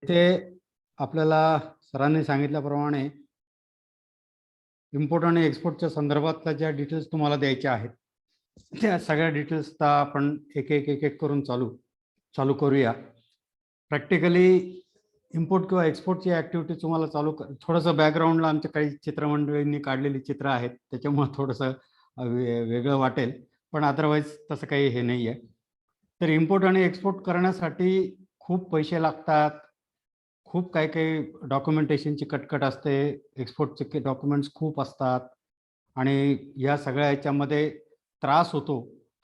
इथे आपल्याला सरांनी सांगितल्याप्रमाणे इम्पोर्ट आणि एक्सपोर्टच्या संदर्भातल्या ज्या डिटेल्स तुम्हाला द्यायच्या आहेत त्या सगळ्या डिटेल्सचा आपण एक एक एक एक करून चालू करूया. प्रॅक्टिकली इम्पोर्ट किंवा एक्सपोर्टची ॲक्टिव्हिटी तुम्हाला थोडंसं बॅकग्राऊंडला आमच्या काही चित्रमंडळींनी काढलेली चित्र आहेत, त्याच्यामुळे थोडंसं वेगळं वाटेल, पण अदरवाईज तसं काही हे नाही आहे. तर इम्पोर्ट आणि एक्सपोर्ट करण्यासाठी खूप पैसे लागतात, खूप काही काही डॉक्युमेंटेशनची कटकट असते, एक्सपोर्टचे डॉक्युमेंट्स खूप असतात आणि या सगळ्या ह्याच्यामध्ये त्रास होतो.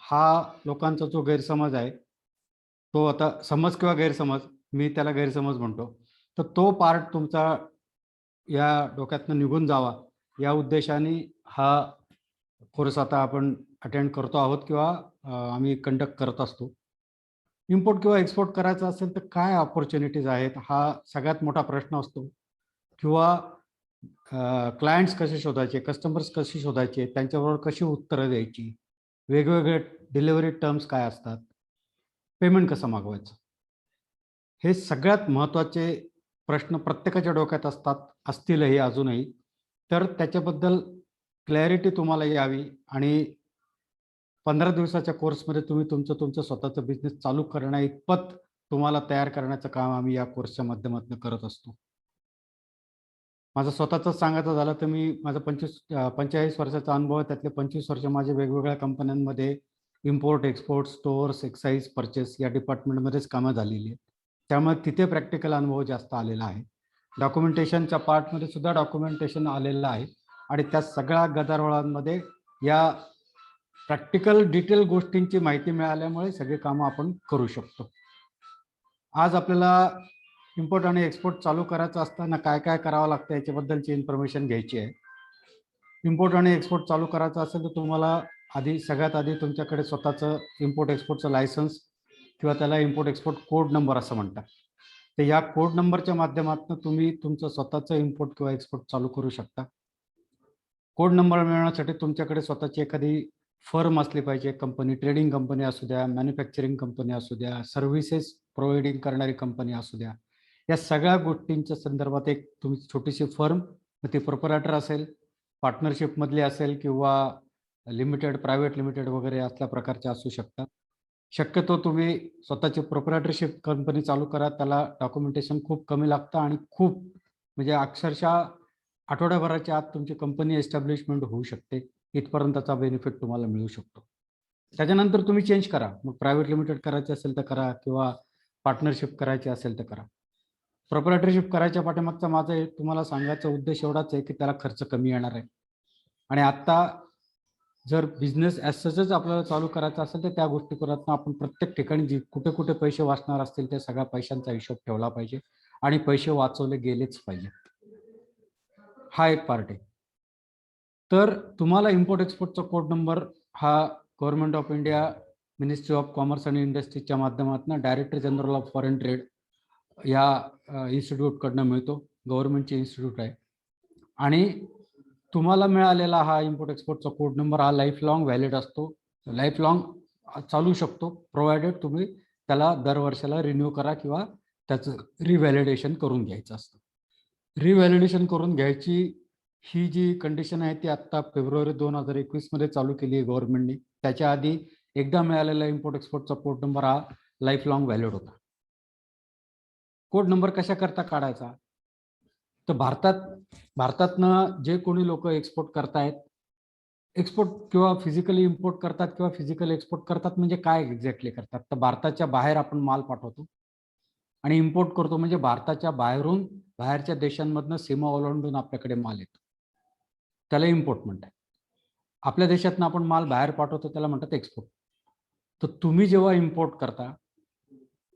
हा लोकांचा जो गैरसमज आहे, तो आता समज किंवा गैरसमज, मी त्याला गैरसमज म्हणतो, तर तो पार्ट तुमचा या डोक्यातनं निघून जावा या उद्देशाने हा कोर्स आता आपण अटेंड करतो आहोत किंवा आम्ही कंडक्ट करत असतो. इम्पोर्ट किंवा एक्सपोर्ट करायचं असेल तर काय अपॉर्च्युनिटीज आहेत, हा सगळ्यात मोठा प्रश्न असतो. किंवा क्लायंट्स कसे शोधायचे, कस्टमर्स कसे शोधायचे, त्यांच्याबरोबर कशी उत्तरं द्यायची, वेगवेगळे डिलिव्हरी टर्म्स काय असतात, पेमेंट कसं मागवायचं, हे सगळ्यात महत्त्वाचे प्रश्न प्रत्येकाच्या डोक्यात असतीलही अजूनही. तर त्याच्याबद्दल क्लॅरिटी तुम्हाला यावी आणि 15 दिवसाच्या कोर्समध्ये तुम्ही तुमचं स्वतःचं बिझनेस चालू करण्या इतपत तुम्हाला तयार करण्याचं काम आम्ही या कोर्सच्या माध्यमातून करत असतो. माझं स्वतःच सांगायचं झालं तर माझा 45 वर्षाचा अनुभव आहे. त्यातले 25 वर्ष माझे वेगवेगळ्या कंपन्यांमध्ये import, export, stores, excise, purchase या डिपार्टमेंटमध्येच कामं झालेली आहेत. त्यामुळे तिथे प्रॅक्टिकल अनुभव जास्त आलेला आहे. डॉक्युमेंटेशनच्या पार्टमध्ये सुद्धा डॉक्युमेंटेशन आलेलं आहे आणि त्या सगळ्या गदारोळांमध्ये या प्रॅक्टिकल डिटेल गोष्टींची माहिती मिळाल्यामुळे सगळे कामं आपण करू शकतो. आज आपल्याला इम्पोर्ट आणि एक्सपोर्ट चालू करायचं असताना काय काय करावं लागतं याच्याबद्दलची इन्फॉर्मेशन घ्यायची आहे. इम्पोर्ट आणि एक्सपोर्ट चालू करायचं असेल तर तुम्हाला सगळ्यात आधी तुमच्याकडे स्वतःचं इम्पोर्ट एक्सपोर्टचं लायसन्स किंवा त्याला इम्पोर्ट एक्सपोर्ट कोड नंबर असं म्हणतात. तर या कोड नंबरच्या माध्यमातून तुम्ही तुमचं स्वतःचं इम्पोर्ट किंवा एक्सपोर्ट चालू करू शकता. कोड नंबर मिळवण्यासाठी तुमच्याकडे स्वतःची एखादी फर्म असली पाहिजे. कंपनी, ट्रेडिंग कंपनी असू द्या, मॅन्युफॅक्चरिंग कंपनी असू द्या, सर्व्हिसेस प्रोव्हाइडिंग करणारी कंपनी असू द्या, या सगळ्या गोष्टींच्या संदर्भात एक तुमची छोटीशी फर्म, ती प्रोप्रायटर असेल, पार्टनरशिपमधली असेल किंवा लिमिटेड, प्रायव्हेट लिमिटेड वगैरे असल्या प्रकारच्या असू शकतात. शक्यतो तुम्ही स्वतःची प्रोप्रायटरशिप कंपनी चालू करा. त्याला डॉक्युमेंटेशन खूप कमी लागतं आणि खूप म्हणजे अक्षरशः आठवड्याभराच्या आत तुमची कंपनी एस्टॅब्लिशमेंट होऊ शकते. इथपर्यंतचा बेनिफिट तुम्हाला मिळू शकतो. त्याच्यानंतर तुम्ही चेंज करा. मग प्रायव्हेट लिमिटेड करायचे असेल तर करा किंवा पार्टनरशिप करायची असेल तर करा. प्रोप्रायटरशिप करायच्या पाठीमागचा माझा तुम्हाला सांगायचा उद्देश एवढाच आहे की त्याला खर्च कमी येणार आहे. आणि आत्ता जर बिझनेस ॲज सचच आपल्याला चालू करायचा असेल तर त्या गोष्टी करत आपण प्रत्येक ठिकाणी कुठे कुठे पैसे वाचणार असतील त्या सगळ्या पैशांचा हिशोब ठेवला पाहिजे आणि पैसे वाचवले गेलेच पाहिजे. हा एक पार्ट आहे. तर तुम्हाला इम्पोर्ट एक्सपोर्टचा कोड नंबर हा government of India, ministry of commerce आणि इंडस्ट्रीच्या माध्यमातून director general of foreign trade या इन्स्टिट्यूटकडनं मिळतो. गव्हर्नमेंटची इन्स्टिट्यूट आहे आणि तुम्हाला मिळालेला हा इम्पोर्ट एक्सपोर्टचा कोड नंबर हा लाईफ लॉंग व्हॅलिड असतो. लाईफ लॉंग चालू शकतो, प्रोव्हायडेड तुम्ही त्याला दर वर्षाला रिन्यू करा किंवा त्याचं रिव्हॅलिडेशन करून घ्यायचं असतं. रिव्हॅलिडेशन करून घ्यायची ही जी कंडिशन आहे ती आत्ता फेब्रुवारी 2021 मध्ये चालू केली आहे गव्हर्नमेंटने. त्याच्या आधी एकदा मिळालेला इम्पोर्ट एक्सपोर्टचा कोड नंबर हा लाईफ लॉंग व्हॅलिड होता. कोड नंबर कशा करता काढायचा? तर भारतातनं जे कोणी लोक एक्सपोर्ट करतायत, एक्सपोर्ट किंवा फिजिकली इम्पोर्ट करतात किंवा फिजिकल एक्सपोर्ट करतात म्हणजे काय एक्झॅक्टली करतात? तर भारताच्या बाहेर आपण माल पाठवतो आणि इम्पोर्ट करतो म्हणजे भारताच्या बाहेरच्या देशांमधनं सीमा ओलांडून आपल्याकडे माल येतो, त्याला इम्पोर्ट म्हणतात. आपल्या देशातनं आपण माल बाहेर पाठवतो त्याला म्हणतात एक्सपोर्ट. तर तुम्ही जेव्हा इम्पोर्ट करता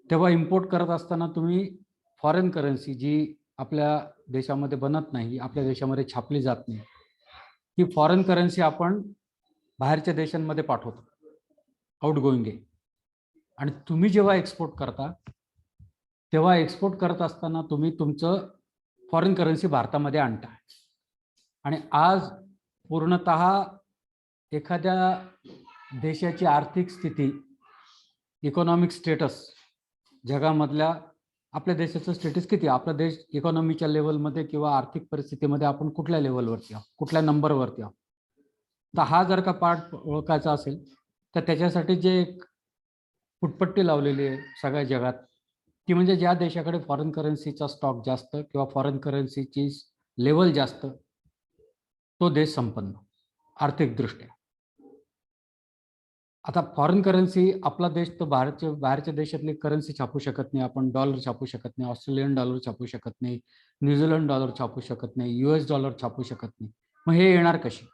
तेव्हा इम्पोर्ट करत असताना तुम्ही फॉरेन करन्सी जी आपल्या देशामध्ये बनत नाही, आपल्या देशामध्ये छापली जात नाही, ही फॉरेन करन्सी आपण बाहेरच्या देशांमध्ये पाठवतो, आउट गोईंग आहे. आणि तुम्ही जेव्हा एक्सपोर्ट करता तेव्हा एक्सपोर्ट करत असताना तुम्ही तुमचं फॉरेन करन्सी भारतामध्ये आणता. आणि आज पूर्णतः एखाद्या देशाची आर्थिक स्थिती, इकॉनॉमिक स्टेटस जगामधल्या आपल्या देशाचं स्टेटस किती, आपला देश इकॉनॉमीच्या लेवलमध्ये किंवा आर्थिक परिस्थितीमध्ये आपण कुठल्या लेवलवरती आहोत, कुठल्या नंबरवरती आहोत. तर हा जर का पार्ट ओळखायचा असेल तर त्याच्यासाठी जे एक फुटपट्टी लावलेली आहे सगळ्या जगात, ती म्हणजे ज्या देशाकडे फॉरेन करन्सीचा स्टॉक जास्त किंवा फॉरेन करन्सीची लेवल जास्त, तो देश संपन्न आर्थिकदृष्ट्या. आता फॉरेन करन्सी, आपला देश तर बाहेरच्या देशातली करन्सी छापू शकत नाही. आपण डॉलर छापू शकत नाही, ऑस्ट्रेलियन डॉलर छापू शकत नाही, न्यूझीलंड डॉलर छापू शकत नाही, US डॉलर छापू शकत नाही. मग हे येणार कशी?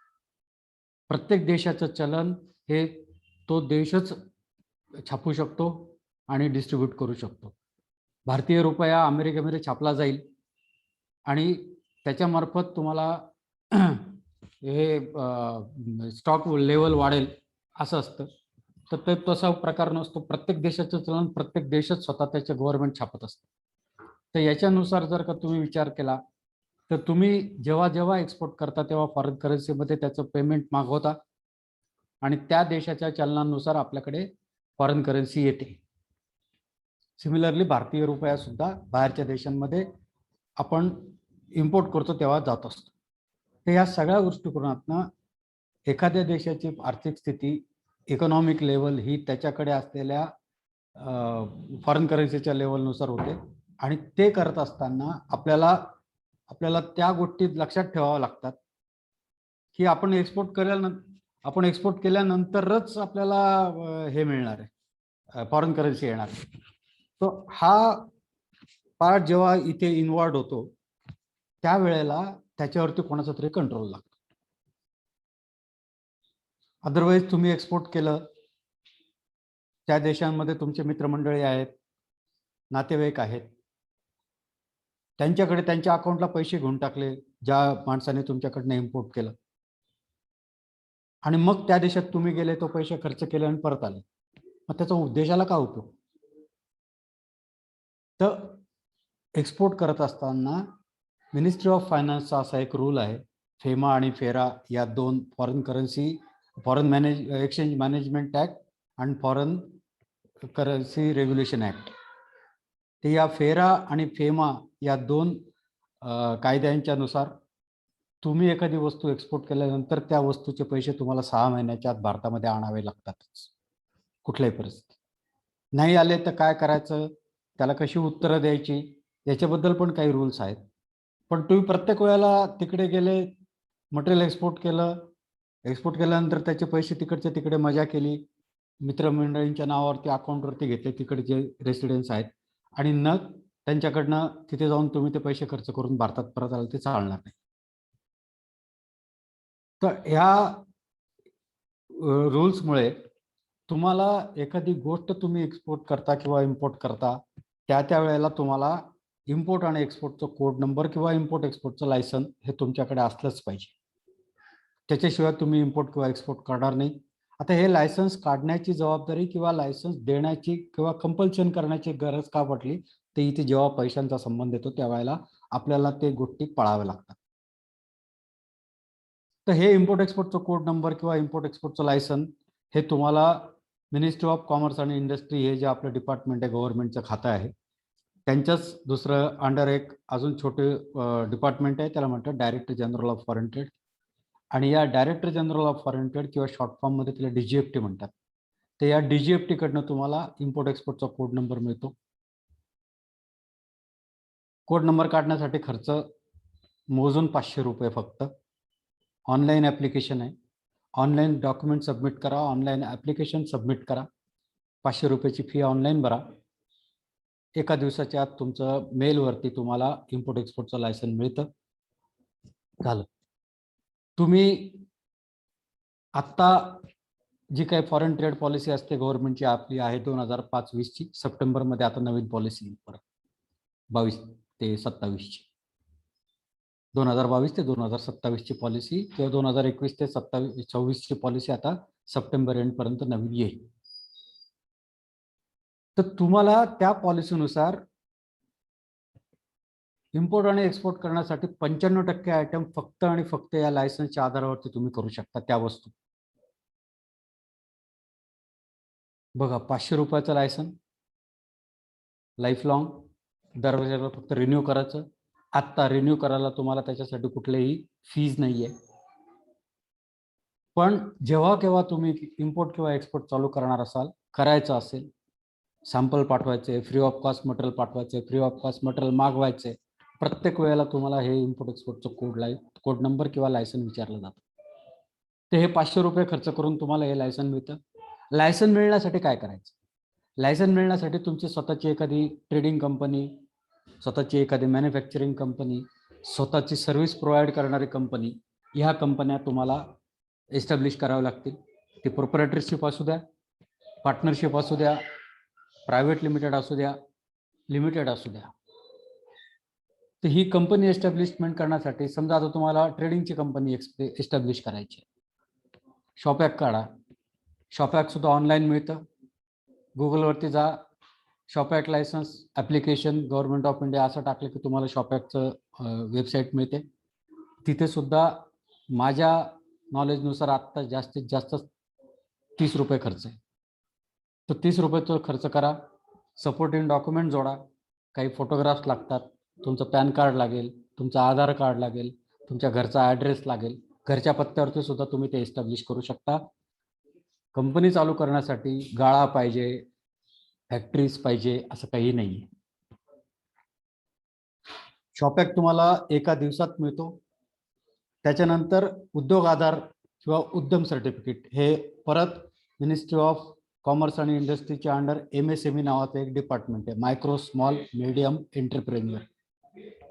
प्रत्येक देशाचं चलन हे तो देशच छापू शकतो आणि डिस्ट्रीब्यूट करू शकतो. भारतीय रुपया अमेरिकेमध्ये छापला जाईल आणि त्याच्यामार्फत तुम्हाला हे स्टॉक लेवल वाढेल असं असतं. तर ते तसा प्रकार नसतो. प्रत्येक देशाचं चलन प्रत्येक देशच स्वतः त्याचे गव्हर्नमेंट छापत असतं. तर याच्यानुसार जर का तुम्ही विचार केला तर तुम्ही जेव्हा जेव्हा एक्सपोर्ट करता तेव्हा फॉरेन करन्सीमध्ये त्याचं पेमेंट मागवता आणि त्या देशाच्या चलनानुसार आपल्याकडे फॉरेन करन्सी येते. सिमिलरली भारतीय रुपया सुद्धा बाहेरच्या देशांमध्ये आपण इम्पोर्ट करतो तेव्हा जात असतो. तर या सगळ्या दृष्टिकोनातनं एखाद्या देशाची आर्थिक स्थिती, इकॉनॉमिक लेवल ही त्याच्याकडे असलेल्या फॉरेन करन्सीच्या लेवलनुसार होते आणि ते करत असताना आपल्याला त्या गोष्टी लक्षात ठेवाव्या लागतात की आपण एक्सपोर्ट केल्यानंतरच आपल्याला हे मिळणार आहे, फॉरेन करन्सी येणार आहे. तो हा पार्ट जेव्हा इथे इन्व्हॉल्व होतो त्यावेळेला त्याच्यावरती कोणाचा तरी कंट्रोल लागतो. अदरवाईज तुम्ही एक्सपोर्ट केलं, त्या देशांमध्ये तुमचे मित्रमंडळी आहेत, नातेवाईक आहेत, त्यांच्याकडे त्यांच्या अकाउंटला पैसे घेऊन टाकले ज्या माणसाने तुमच्याकडनं इम्पोर्ट केलं आणि मग त्या देशात तुम्ही गेले, तो पैसे खर्च केले आणि परत आले, मग त्याचा उद्देशाला काय उपयोग? तर एक्सपोर्ट करत असताना मिनिस्ट्री ऑफ फायनान्सचा असा एक रूल आहे, फेमा आणि फेरा या दोन फॉरेन एक्सचेंज मॅनेजमेंट ॲक्ट आणि फॉरेन करन्सी रेग्युलेशन ॲक्ट. ते या फेरा आणि फेमा या दोन कायद्यांच्या नुसार तुम्ही एखादी वस्तू एक्सपोर्ट केल्यानंतर त्या वस्तूचे पैसे तुम्हाला 6 महिन्याच्या आत भारतामध्ये आणावे लागतातच, कुठल्याही परिस्थितीत. नाही आले तर काय करायचं, त्याला कशी उत्तरं द्यायची, याच्याबद्दल पण काही रूल्स आहेत. पण तुम्ही प्रत्येक वेळेला तिकडे गेले, मटेरियल एक्सपोर्ट केल्यानंतर त्याचे पैसे तिकडच्या तिकडे मजा केली, मित्रमंडळींच्या नावावरती अकाउंटवरती घेतले तिकडे जे रेसिडेन्स आहेत आणि न त्यांच्याकडनं तिथे जाऊन तुम्ही ते पैसे खर्च करून भारतात परत आले, ते चालणार नाही. तर ह्या रूल्समुळे तुम्हाला एखादी गोष्ट तुम्ही एक्सपोर्ट करता किंवा इम्पोर्ट करता त्या वेळेला तुम्हाला इम्पोर्ट आणि एक्सपोर्टचं कोड नंबर किंवा इम्पोर्ट एक्सपोर्टचं लायसन हे तुमच्याकडे असलंच पाहिजे. त्याच्याशिवाय तुम्ही इम्पोर्ट किंवा एक्सपोर्ट करणार नाही. आता हे लायसन्स काढण्याची जबाबदारी किंवा लायसन्स देण्याची किंवा कंपल्शन करण्याची गरज का पडली, तर इथे जेव्हा पैशांचा संबंध येतो त्यावेळेला आपल्याला ते गोष्टी पाळाव्या लागतात. तर हे इम्पोर्ट एक्सपोर्टचं कोड नंबर किंवा इम्पोर्ट एक्सपोर्टचं लायसन हे तुम्हाला मिनिस्ट्री ऑफ कॉमर्स आणि इंडस्ट्री हे जे आपलं डिपार्टमेंट आहे, गव्हर्नमेंटचं खातं आहे, त्यांच्याच दुसरं अंडर एक अजून छोटे डिपार्टमेंट आहे, त्याला म्हणतात director general of foreign trade. आणि या director general of foreign trade किंवा शॉर्ट फॉर्ममध्ये त्याला DGFT म्हणतात. तर या DGFT कडनं तुम्हाला इम्पोर्ट एक्सपोर्टचा कोड नंबर मिळतो. कोड नंबर काढण्यासाठी खर्च मोजून 500 रुपये फक्त. ऑनलाईन ॲप्लिकेशन आहे, ऑनलाईन डॉक्युमेंट सबमिट करा, ऑनलाईन ॲप्लिकेशन सबमिट करा, 500 रुपयाची फी ऑनलाईन भरा. एका दिवसाच्या आत तुमचं मेलवरती तुम्हाला इम्पोर्ट एक्सपोर्टचं लायसन मिळतं. झालं. तुम्ही आत्ता जी काही फॉरेन ट्रेड पॉलिसी असते गव्हर्नमेंटची आपली आहे 2005-20ची, सप्टेंबरमध्ये आता नवीन पॉलिसी येईल परत 22 ते 27ची. 2022 ते 2027ची पॉलिसी किंवा 2021 ते 26ची पॉलिसी आता सप्टेंबर एंडपर्यंत नवीन येईल. तर तुम्हाला त्या पॉलिसीनुसार इम्पोर्ट आणि एक्सपोर्ट करण्यासाठी 95% आयटम फक्त आणि फक्त या लायसन्सच्या आधारावरती तुम्ही करू शकता त्या वस्तू. बघा, 500 रुपयाचं लायसन लाईफ लॉंग, दरवर्षाला फक्त रिन्यू करायचं. आत्ता रिन्यू करायला तुम्हाला त्याच्यासाठी कुठलेही फीज नाही आहे. पण जेव्हा केव्हा तुम्ही इम्पोर्ट किंवा एक्सपोर्ट चालू करणार असाल, करायचं असेल, सॅम्पल पाठवायचे, फ्री ऑफ कॉस्ट मटेरियल पाठवायचे, फ्री ऑफ कॉस्ट मटेरियल मागवायचे, प्रत्येक वेळेला तुम्हाला हे इम्पोर्ट एक्सपोर्टचं कोड नंबर किंवा लायसन विचारलं जातं. ते हे 500 रुपये खर्च करून तुम्हाला हे लायसन मिळतं. लायसन मिळण्यासाठी काय करायचं? लायसन मिळण्यासाठी तुमची स्वतःची एखादी ट्रेडिंग कंपनी, स्वतःची एखादी मॅन्युफॅक्चरिंग कंपनी, स्वतःची सर्व्हिस प्रोव्हाइड करणारी कंपनी, ह्या कंपन्या तुम्हाला एस्टॅब्लिश कराव्या लागतील. ती प्रोप्रायटरशिप असू द्या, पार्टनरशिप असू द्या, प्रायव्हेट लिमिटेड असू द्या, लिमिटेड असू द्या. तर ही कंपनी एस्टॅब्लिशमेंट करण्यासाठी समजा आता तुम्हाला ट्रेडिंगची कंपनी एस्टॅब्लिश करायची, शॉपॅक काढा. शॉपॅक सुद्धा ऑनलाईन मिळतं. गुगलवरती जा, shop act licence application government of India असं टाकलं की तुम्हाला शॉपॅकचं वेबसाईट मिळते. तिथे सुद्धा माझ्या नॉलेजनुसार आत्ता जास्तीत जास्त 30 रुपये खर्च आहे. तर 30 रुपये तो खर्च करा. सपोर्टिंग डॉक्युमेंट जोडा. काही फोटोग्राफ्स लागतात. तुमचं पॅन कार्ड लागेल, तुमचं आधार कार्ड लागेल, तुमच्या घरचा ॲड्रेस लागेल. घरच्या पत्त्यावरती सुद्धा तुम्ही ते एस्टॅब्लिश करू शकता. कंपनी चालू करण्यासाठी गाळा पाहिजे, फॅक्टरीज पाहिजे असं काही नाही आहे. शॉपॅक तुम्हाला एका दिवसात मिळतो. त्याच्यानंतर उद्योग आधार किंवा उद्यम सर्टिफिकेट हे परत मिनिस्ट्री ऑफ कॉमर्स आणि इंडस्ट्रीच्या अंडर MSME नावाचं एक डिपार्टमेंट आहे, मायक्रो स्मॉल मीडियम एंटरप्रेन्युअर.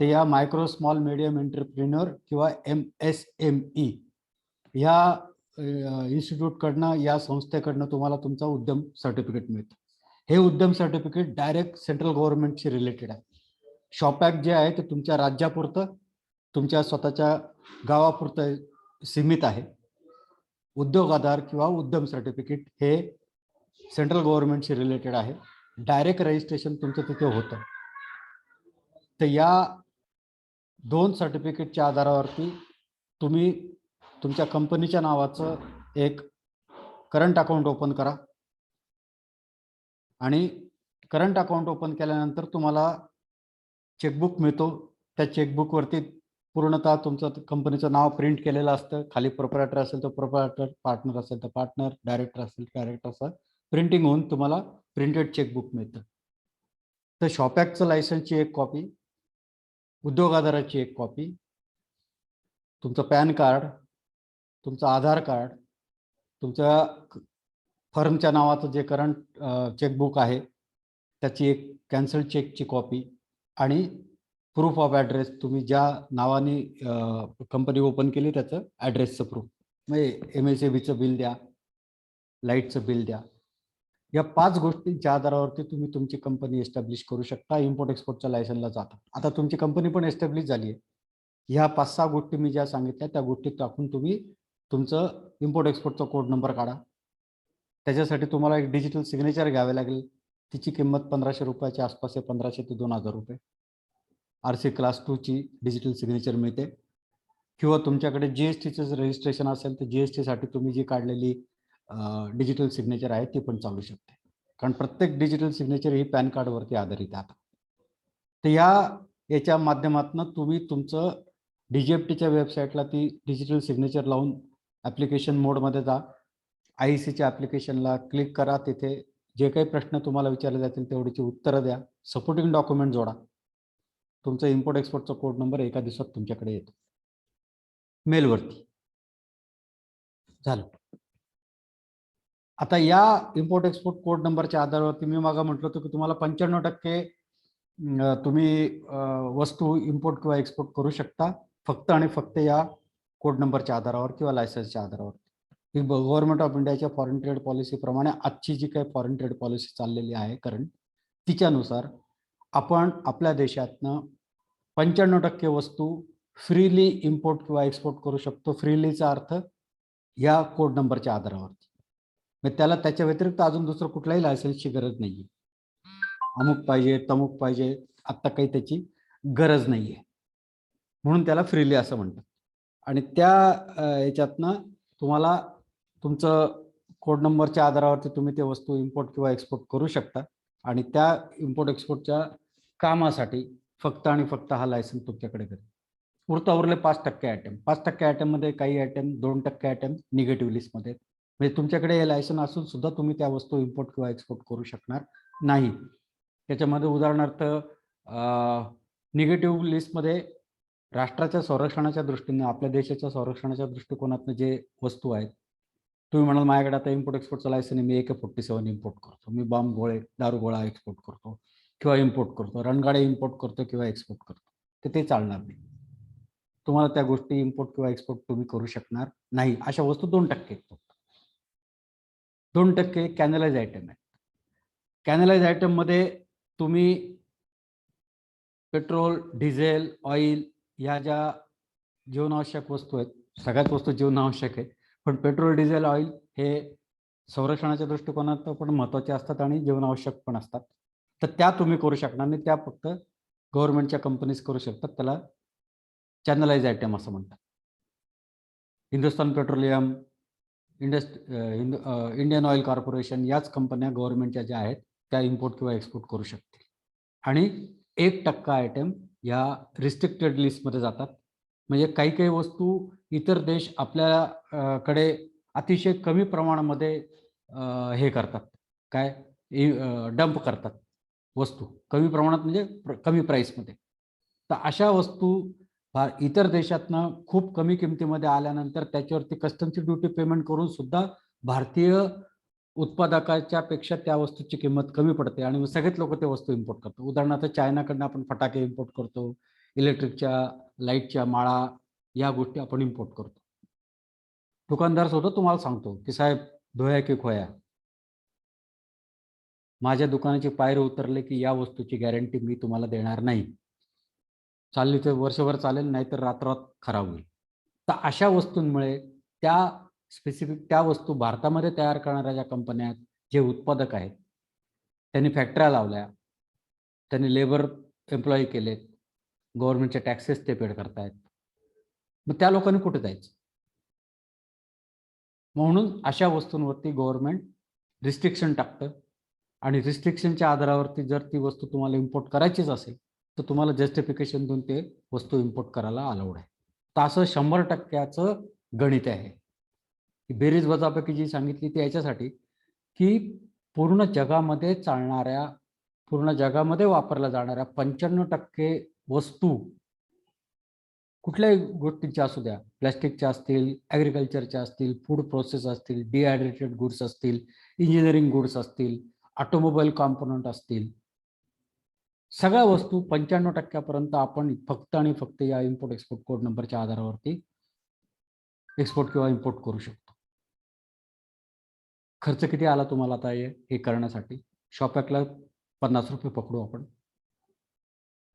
ते या मायक्रो स्मॉल मीडियम एंटरप्रेन्युअर किंवा MSME ह्या इन्स्टिट्यूटकडनं, या संस्थेकडनं तुम्हाला तुमचा उद्यम सर्टिफिकेट मिळतं. हे उद्यम सर्टिफिकेट डायरेक्ट सेंट्रल गव्हर्नमेंटशी रिलेटेड आहे. शॉपॅक जे आहे ते तुमच्या राज्यापुरतं, तुमच्या स्वतःच्या गावापुरतं सीमित आहे. उद्योग आधार किंवा उद्यम सर्टिफिकेट हे सेंट्रल गव्हर्नमेंटशी रिलेटेड आहे. डायरेक्ट रजिस्ट्रेशन तुमचं तिथे होतं. तर या 2 सर्टिफिकेटच्या आधारावरती तुम्ही तुमच्या कंपनीच्या नावाचं एक करंट अकाउंट ओपन करा. आणि करंट अकाउंट ओपन केल्यानंतर तुम्हाला चेकबुक मिळतो. त्या चेकबुकवरती पूर्णतः तुमचं कंपनीचं नाव प्रिंट केलेलं असतं. खाली प्रोप्रायटर असेल तर प्रोप्रायटर, पार्टनर असेल तर पार्टनर, डायरेक्टर असेल डायरेक्टर, असं प्रिंटिंग होऊन तुम्हाला प्रिंटेड चेकबुक मिळतं. तर शॉपॅकचं लायसन्सची एक कॉपी, उद्योग आधाराची एक कॉपी, तुमचं पॅन कार्ड, तुमचं आधार कार्ड, तुमच्या फर्मच्या नावाचं जे करंट चेकबुक आहे त्याची एक कॅन्सल चेकची कॉपी, आणि प्रूफ ऑफ ॲड्रेस, तुम्ही ज्या नावाने कंपनी ओपन केली त्याचं ॲड्रेसचं प्रूफ, म्हणजे MSABचं बिल द्या, लाईटचं बिल द्या. या 5 गोष्टींच्या आधारावरती तुम्ही तुमची कंपनी एस्टॅब्लिश करू शकता. इम्पोर्ट एक्सपोर्टच्या लायसनला जाता. आता तुमची कंपनी पण एस्टॅब्लिश झाली आहे. ह्या 5-6 गोष्टी मी ज्या सांगितल्या त्या गोष्टी टाकून तुम्ही तुमचं इम्पोर्ट एक्सपोर्टचा कोड नंबर काढा. त्याच्यासाठी तुम्हाला एक डिजिटल सिग्नेचर घ्यावे लागेल. तिची किंमत 1500 रुपयाच्या आसपास आहे, 1500 ते 2000 रुपये. RC क्लास 2ची डिजिटल सिग्नेचर मिळते. किंवा तुमच्याकडे GSTचं रजिस्ट्रेशन असेल तर GSTसाठी तुम्ही जी काढलेली डिजिटल सिग्नेचर आहे ती पण चालू शकते. कारण प्रत्येक डिजिटल सिग्नेचर ही पॅन कार्डवरती आधारित आहे. तर याच्या माध्यमातून तुम्ही तुमचं DGFTच्या वेबसाईटला ती डिजिटल सिग्नेचर लावून ॲप्लिकेशन मोडमध्ये जा. IECच्या ॲप्लिकेशनला क्लिक करा. तिथे जे काही प्रश्न तुम्हाला विचारले जातील तेवढीची उत्तरं द्या. सपोर्टिंग डॉक्युमेंट जोडा. तुमचं इम्पोर्ट एक्सपोर्टचा कोड नंबर एका दिवसात तुमच्याकडे येतो मेलवरती. झालं. आता या इम्पोर्ट एक्सपोर्ट कोड नंबरच्या आधारावरती मी मागं म्हटलं होतं की तुम्हाला 95% तुम्ही वस्तू इम्पोर्ट किंवा एक्सपोर्ट करू शकता, फक्त आणि फक्त या कोड नंबरच्या आधारावर किंवा लायसन्सच्या आधारावर. ही गव्हर्नमेंट ऑफ इंडियाच्या फॉरेन ट्रेड पॉलिसीप्रमाणे आजची जी काही फॉरेन ट्रेड पॉलिसी चाललेली आहे करंट, तिच्यानुसार आपण आपल्या देशातनं 95% वस्तू फ्रीली इम्पोर्ट किंवा एक्सपोर्ट करू शकतो. फ्रीलीचा अर्थ या कोड नंबरच्या आधारावरती. मग त्याला त्याच्या व्यतिरिक्त अजून दुसरं कुठल्याही लायसन्सची गरज नाही आहे. अमुक पाहिजे, तमुक पाहिजे, आत्ता काही त्याची गरज नाही आहे, म्हणून त्याला फ्रीली असं म्हणतात. आणि त्या याच्यातनं तुम्हाला तुमचं कोड नंबरच्या आधारावरती तुम्ही ते वस्तू इम्पोर्ट किंवा एक्सपोर्ट करू शकता. आणि त्या इम्पोर्ट एक्सपोर्टच्या कामासाठी फक्त आणि फक्त हा लायसन्स तुमच्याकडे करेल. उरले 5% आयटम. 5% आयटममध्ये काही आयटम 2% आयटम निगेटिव्ह लिस्टमध्ये आहेत. म्हणजे तुमच्याकडे हे लायसन असून सुद्धा तुम्ही त्या वस्तू इम्पोर्ट किंवा एक्सपोर्ट करू शकणार नाही. त्याच्यामध्ये उदाहरणार्थ निगेटिव्ह लिस्टमध्ये राष्ट्राच्या संरक्षणाच्या दृष्टीने, आपल्या देशाच्या संरक्षणाच्या दृष्टिकोनातून जे वस्तू आहेत, तुम्ही म्हणाल माझ्याकडे आता इम्पोर्ट एक्सपोर्टचं लायसन आहे, मी AK-47 इम्पोर्ट करतो, मी बॉम्ब गोळे दारुगोळा एक्सपोर्ट करतो किंवा इम्पोर्ट करतो, रणगाडे इम्पोर्ट करतो किंवा एक्सपोर्ट करतो, तर ते चालणार नाही. तुम्हाला त्या गोष्टी इम्पोर्ट किंवा एक्सपोर्ट तुम्ही करू शकणार नाही. अशा वस्तू 2% आहेत. 2% कॅनलाइज आयटम आहेत. कॅनलाइज आयटम मध्ये तुम्ही पेट्रोल, डिझेल, ऑइल या ज्या जीवनावश्यक वस्तू आहेत, सगळ्याच वस्तू जीवनावश्यक आहेत, पण पेट्रोल, डिझेल, ऑइल हे संरक्षणाच्या दृष्टिकोनात पण महत्त्वाचे असतात आणि जीवनावश्यक पण असतात. तर त्या तुम्ही करू शकणार नाही. त्या फक्त गव्हर्नमेंटच्या कंपनीज करू शकतात. त्याला चॅनलाइज आयटम असं म्हणतात. Hindustan petroleum, Indian oil corporation याच कंपन्या गव्हर्नमेंटच्या ज्या आहेत त्या इम्पोर्ट किंवा एक्सपोर्ट करू शकतील. आणि 1% आयटम या रिस्ट्रिक्टेड लिस्टमध्ये जातात. म्हणजे काही काही वस्तू इतर देश आपल्याकडे अतिशय कमी प्रमाणामध्ये हे करतात, काय डंप करतात वस्तू कमी प्रमाणात, म्हणजे कमी प्राईसमध्ये. तर अशा वस्तू इतर देशातनं खूप कमी किमतीमध्ये आल्यानंतर त्याच्यावरती कस्टमची ड्युटी पेमेंट करून सुद्धा भारतीय उत्पादकाच्या पेक्षा त्या वस्तूची किंमत कमी पडते आणि सगळेच लोक ते वस्तू इम्पोर्ट करतो. उदाहरणार्थ चायनाकडनं आपण फटाके इम्पोर्ट करतो, इलेक्ट्रिकच्या लाईटच्या माळा या गोष्टी आपण इम्पोर्ट करतो. दुकानदार सुद्धा तुम्हाला सांगतो की साहेब धोया की खोया, माझ्या दुकानाची पायरी उतरले की या वस्तूची गॅरंटी मी तुम्हाला देणार नाही. चालली तर वर्षभर चालेल, नाहीतर रात्रात खराब होईल. तर अशा वस्तूंमुळे त्या वस्तू भारतामध्ये तयार करणाऱ्या ज्या कंपन्या आहेत, जे उत्पादक आहेत, त्यांनी फॅक्टऱ्या लावल्या, त्यांनी लेबर एम्प्लॉई केलेत, गव्हर्नमेंटचे टॅक्सेस ते पेड करतायत. मग त्या लोकांनी कुठे जायचं? म्हणून अशा वस्तूंवरती गव्हर्नमेंट रिस्ट्रिक्शन टाकतं आणि रिस्ट्रिक्शनच्या आधारावरती जर ती वस्तू तुम्हाला इम्पोर्ट करायचीच असेल तर तुम्हाला जस्टिफिकेशन देऊन ते वस्तू इम्पोर्ट करायला अलाउड आहे. तर असं 100%चं गणित आहे. बेरीज वजाबाकी जी सांगितली ती याच्यासाठी की पूर्ण जगामध्ये वापरल्या जाणाऱ्या 95% वस्तू कुठल्याही गोष्टींच्या असू द्या, प्लॅस्टिकच्या असतील, ॲग्रिकल्चरच्या असतील, फूड प्रोसेस असतील, डिहायड्रेटेड गुड्स असतील, इंजिनिअरिंग गुड्स असतील, ऑटोमोबाईल कॉम्पोनंट असतील, सगळ्या वस्तू 95% आपण फक्त आणि फक्त या इम्पोर्ट एक्सपोर्ट कोड नंबरच्या आधारावरती एक्सपोर्ट किंवा इम्पोर्ट करू शकतो. खर्च किती आला तुम्हाला आता हे करण्यासाठी? शॉपॅकला ₹50 पकडू आपण.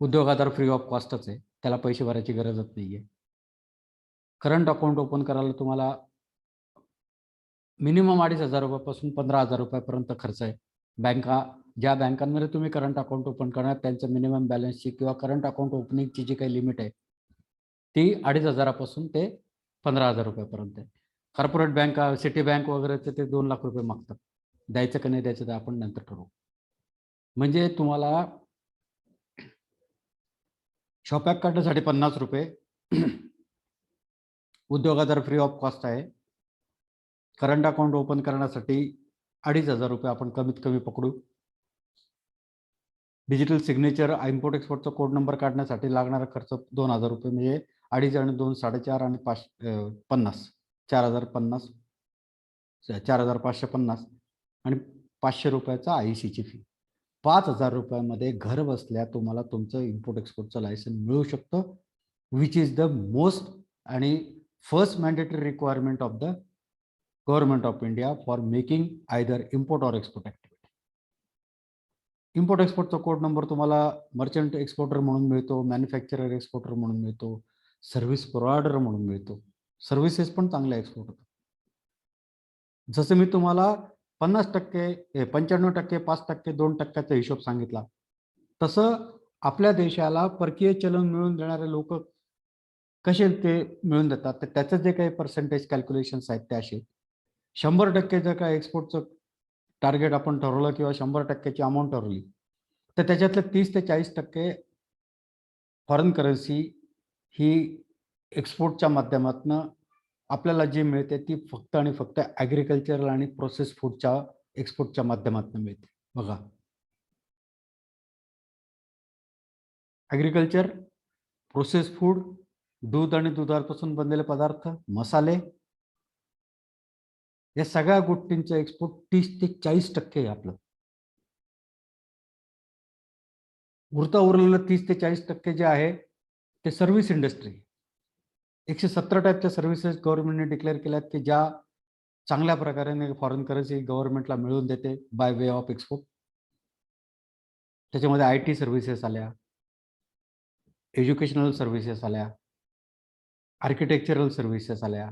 उद्योग आधार फ्री ऑफ कॉस्टच आहे, त्याला पैसे भरायची गरजच नाही आहे. करंट अकाउंट ओपन करायला तुम्हाला मिनिमम ₹2,500 पासून ₹15,000 पर्यंत खर्च आहे. ज्या बँकांमध्ये तुम्ही करंट अकाउंट ओपन करणार त्यांचं मिनिमम बॅलन्सची किंवा करंट अकाउंट ओपनिंगची जी काही लिमिट आहे ती 2,500 पासून ते ₹15,000 पर्यंत आहे. कॉर्पोरेट बँक, सिटी बँक वगैरेचे ते ₹2,00,000 मागतात. द्यायचं का नाही द्यायचं ते आपण नंतर ठरवू. म्हणजे तुम्हाला शॉपॅक काढण्यासाठी ₹50, Udyog Aadhaar free of cost आहे. करंट अकाउंट ओपन करण्यासाठी ₹2,500 आपण कमीत कमी पकडू. डिजिटल सिग्नेचर इम्पोर्ट एक्सपोर्टचा कोड नंबर काढण्यासाठी लागणारा खर्च ₹2,000, म्हणजे 2.5 आणि 2 4,500 आणि 50 4,050 4,550 आणि ₹500 IECची फी. ₹5,000 घर बसल्या तुम्हाला तुमचं इम्पोर्ट एक्सपोर्टचं लायसन मिळू शकतं, विच इज द मोस्ट आणि first mandatory requirement of the government of India for making either import or export activity. Import एक्सपोर्टचा कोड नंबर तुम्हाला मर्चंट एक्सपोर्टर म्हणून मिळतो, मॅन्युफॅक्चरर एक्सपोर्टर म्हणून मिळतो, सर्व्हिस प्रोव्हायडर म्हणून मिळतो. सर्व्हिसेस पण चांगल्या एक्सपोर्ट होतात. जसं मी तुम्हाला 50%, 95%, 5%, 2%चा हिशोब सांगितला, तसं आपल्या देशाला परकीय चलन मिळवून देणारे लोक कसे ते मिळून देतात, तर त्याचं जे काही पर्सेंटेज कॅल्क्युलेशन्स आहेत ते असे 100% जर का एक्सपोर्टचं टार्गेट आपण ठरवलं किंवा 100%ची अमाऊंट ठरवली तर त्याच्यातलं 30 ते 40% फॉरेन करन्सी ही एक्सपोर्टच्या माध्यमातून आपल्याला जी मिळते ती फक्त आणि फक्त ॲग्रिकल्चरल आणि प्रोसेस फूडच्या एक्सपोर्टच्या माध्यमातून मिळते. बघा, ॲग्रिकल्चर, प्रोसेस फूड, दूध आणि दुधापासून बनलेले पदार्थ, मसाले, या सगळ्या गोष्टींचं एक्सपोर्ट 30 ते 40% आहे आपलं. उरलेलं 30 ते 40% जे आहे ते सर्व्हिस इंडस्ट्री. 170 टाईपच्या सर्व्हिसेस गव्हर्नमेंटने डिक्लेअर केल्यात की ज्या चांगल्या प्रकारे फॉरेन करन्सी गव्हर्नमेंटला मिळवून देते बाय वे ऑफ एक्सपोर्ट. त्याच्यामध्ये IT सर्व्हिसेस आल्या, एज्युकेशनल सर्व्हिसेस आल्या, आर्किटेक्चरल सर्व्हिसेस आल्या,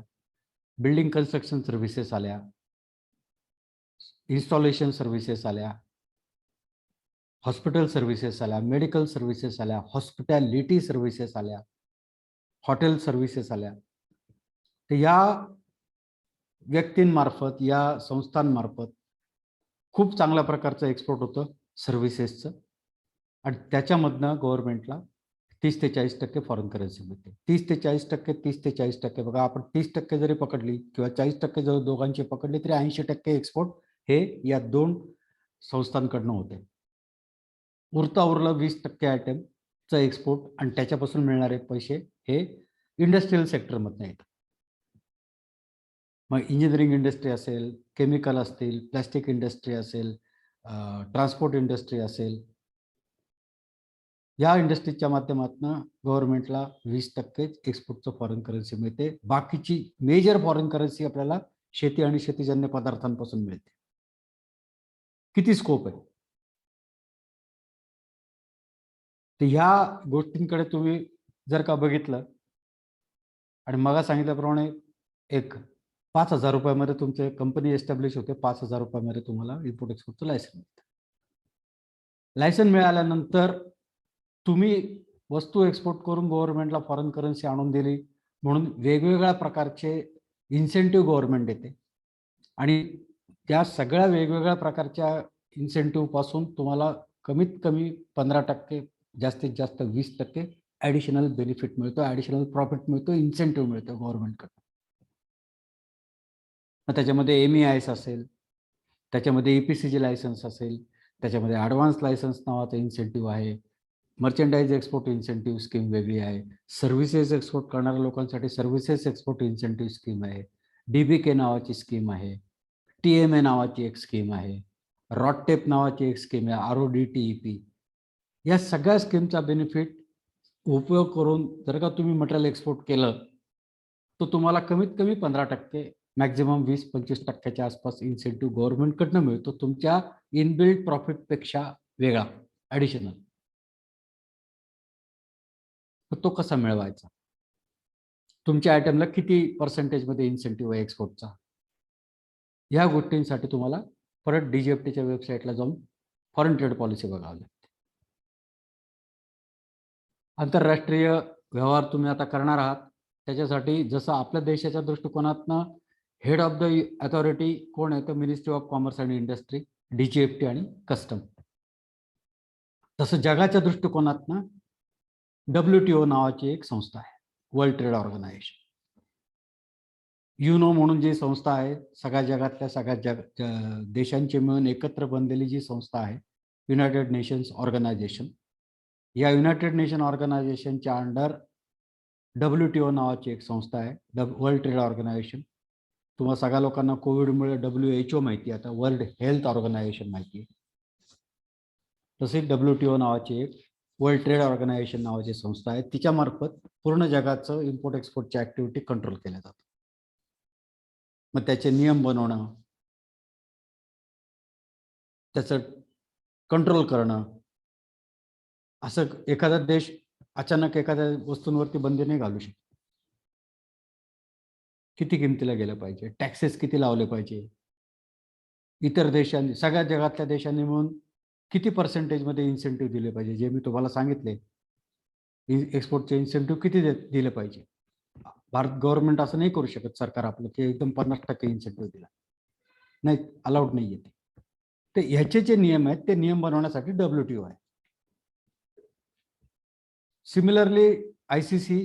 बिल्डिंग कन्स्ट्रक्शन सर्व्हिसेस आल्या, इन्स्टॉलेशन सर्व्हिसेस आल्या, हॉस्पिटल सर्व्हिसेस आल्या, मेडिकल सर्व्हिसेस आल्या, हॉस्पिटॅलिटी सर्व्हिसेस आल्या, हॉटेल सर्व्हिसेस आल्या. तर या व्यक्तींमार्फत, या संस्थांमार्फत खूप चांगल्या प्रकारचं एक्सपोर्ट होतं सर्व्हिसेसचं, आणि त्याच्यामधनं गव्हर्नमेंटला 30 ते 40% फॉरेन करन्सी मिळते. 30 ते 40%, 30 ते 40%. बघा, आपण 30% जरी पकडली किंवा 40% जर दोघांची पकडली तरी 80% एक्सपोर्ट हे या दोन संस्थांकडनं होते. उरलं 20% आयटमचं एक्सपोर्ट आणि त्याच्यापासून मिळणारे पैसे हे इंडस्ट्रियल सेक्टरमधनं येतात. मग इंजिनिअरिंग इंडस्ट्री असेल, केमिकल असतील, प्लॅस्टिक इंडस्ट्री असेल, ट्रान्सपोर्ट इंडस्ट्री असेल, या इंडस्ट्रीच्या माध्यमातून गव्हर्नमेंटला 20% एक्सपोर्टचं फॉरेन करन्सी मिळते. बाकीची मेजर फॉरेन करन्सी आपल्याला शेती आणि शेतीजन्य पदार्थांपासून मिळते. किती स्कोप आहे? तर ह्या गोष्टींकडे तुम्ही जर का बघितलं आणि मग सांगितल्याप्रमाणे एक 5,000 रुपयामध्ये तुमचे कंपनी एस्टॅब्लिश होते. 5,000 रुपयामध्ये तुम्हाला इम्पोर्ट एक्सपोर्टचं लायसन मिळतं. लायसन मिळाल्यानंतर तुम्ही वस्तू एक्सपोर्ट करून गव्हर्नमेंटला फॉरेन करन्सी आणून दिली म्हणून वेगवेगळ्या प्रकारचे इन्सेंटिव्ह गव्हर्नमेंट देते, आणि त्या सगळ्या वेगवेगळ्या प्रकारच्या इन्सेंटिव्ह पासून तुम्हाला कमीत कमी 15%, जास्तीत जास्त 20% ॲडिशनल बेनिफिट मिळतो, ॲडिशनल प्रॉफिट मिळतो, इन्सेंटिव्ह मिळतो गव्हर्नमेंटकडून. मग त्याच्यामध्ये MEIS असेल, त्याच्यामध्ये EPCG लायसन्स असेल, त्याच्यामध्ये ॲडव्हान्स लायसन्स नावाचं इन्सेंटिव्ह आहे, मर्चंडाईज एक्सपोर्ट इन्सेंटिव्ह स्कीम वेगळी आहे, सर्व्हिसेस एक्सपोर्ट करणाऱ्या लोकांसाठी सर्व्हिसेस एक्सपोर्ट इन्सेंटिव्ह स्कीम आहे, DBK नावाची स्कीम आहे, TMA नावाची एक स्कीम आहे, रॉडटेप नावाची एक स्कीम आहे, RODTEP. या सगळ्या स्कीमचा बेनिफिट उपयोग करून जर का तुम्ही मटेरियल एक्सपोर्ट केलं तर तुम्हाला कमीत कमी 15%, मॅक्झिमम 20-25% आसपास इन्सेंटिव्ह गव्हर्नमेंटकडनं मिळतो, तुमच्या इनबिल्ट प्रॉफिटपेक्षा वेगळा, ॲडिशनल. तो कसा मिळवायचा? तुमच्या आयटमला किती पर्सेंटेजमध्ये इन्सेंटिव्ह आहे एक्सपोर्टचा? ह्या गोष्टींसाठी तुम्हाला परत DGFTच्या वेबसाईटला जाऊन फॉरेन ट्रेड पॉलिसी बघावी लागते. आंतरराष्ट्रीय व्यवहार तुम्ही आता करणार आहात, त्याच्यासाठी जसं आपल्या देशाच्या दृष्टिकोनातनं हेड ऑफ द अथॉरिटी कोण आहे, तर ministry of commerce and industry, DGFT आणि कस्टम. तसं जगाच्या दृष्टिकोनातनं WTO नावाची एक संस्था आहे, वर्ल्ड ट्रेड ऑर्गनायझेशन. UNO म्हणून जी संस्था आहे, सगळ्या जगातल्या सगळ्या देशांची मिळून एकत्र बनलेली जी संस्था आहे, युनायटेड नेशन्स ऑर्गनायझेशन. या युनायटेड नेशन ऑर्गनायझेशनच्या अंडर WTO नावाची एक संस्था आहे, वर्ल्ड ट्रेड ऑर्गनायझेशन. तुम्हाला सगळ्या लोकांना कोविडमुळे WHO माहिती आहे, आता वर्ल्ड हेल्थ ऑर्गनायझेशन माहिती आहे. तसेच WTO नावाची एक वर्ल्ड ट्रेड ऑर्गनायझेशन नावाची संस्था आहे, तिच्यामार्फत पूर्ण जगाचं इम्पोर्ट एक्सपोर्टच्या ॲक्टिव्हिटी कंट्रोल केल्या जातात. मग त्याचे नियम बनवणं, त्याचं कंट्रोल करणं, असं एखादा देश अचानक एखाद्या वस्तूंवरती बंदी नाही घालू शकत. किती किमतीला गेलं पाहिजे, टॅक्सेस किती लावले पाहिजे, इतर देशांनी, सगळ्या जगातल्या देशांनी मिळून किती पर्सेंटेजमध्ये इन्सेंटिव्ह दिले पाहिजे, जे मी तुम्हाला सांगितले, एक्सपोर्टचे इन्सेंटिव्ह किती दिले पाहिजे. भारत गव्हर्नमेंट असं नाही करू शकत, सरकार आपलं, की एकदम 50% इन्सेंटिव्ह दिला, नाही, अलाउड नाही आहे. तर ह्याचे जे नियम आहेत ते नियम बनवण्यासाठी WTO आहे. Similarly ICC,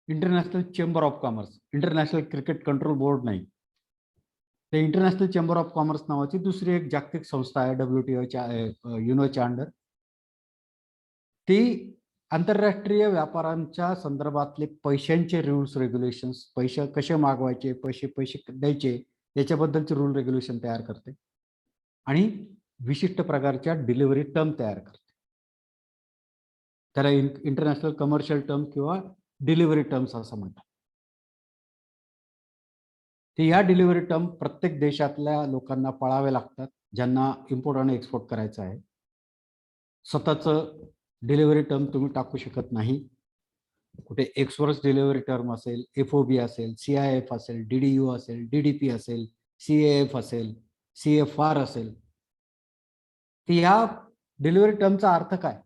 international chamber of commerce, international cricket control board नाही, ते इंटरनॅशनल चेंबर ऑफ कॉमर्स नावाची दुसरी एक जागतिक संस्था आहे WTOच्या युनोच्या अंडर. ती आंतरराष्ट्रीय व्यापारांच्या संदर्भातले पैशांचे रूल्स रेग्युलेशन्स, पैसे कसे मागवायचे, पैसे पैसे द्यायचे, याच्याबद्दलचे रूल रेग्युलेशन तयार करते आणि विशिष्ट प्रकारच्या डिलिव्हरी टर्म तयार करते. त्याला इंटरनॅशनल कमर्शियल टर्म किंवा डिलिव्हरी टर्म्स असं म्हणतात. ते या डिलिव्हरी टर्म प्रत्येक देशातल्या लोकांना पाळावे लागतात ज्यांना इम्पोर्ट आणि एक्सपोर्ट करायचं आहे. स्वतःचं डिलिव्हरी टर्म तुम्ही टाकू शकत नाही. कुठे एक्सवर्स डिलिव्हरी टर्म असेल, FOB असेल, CIF असेल, DDU असेल, DDP असेल, CAF असेल, CFR असेल, तर या डिलिव्हरी टर्मचा अर्थ काय?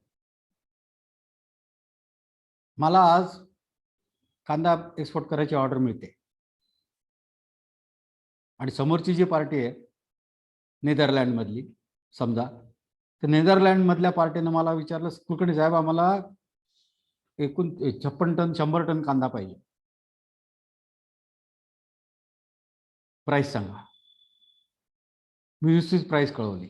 मला आज कांदा एक्सपोर्ट करायची ऑर्डर मिळते आणि समोरची जी पार्टी आहे नेदरलँड मधली समजा, तर नेदरलँड मधल्या पार्टीनं मला विचारलं, कुलकर्णी साहेब आम्हाला एकूण 56 टन 100 टन कांदा पाहिजे, प्राइस सांगा. मी नुसतीच प्राइस कळवली.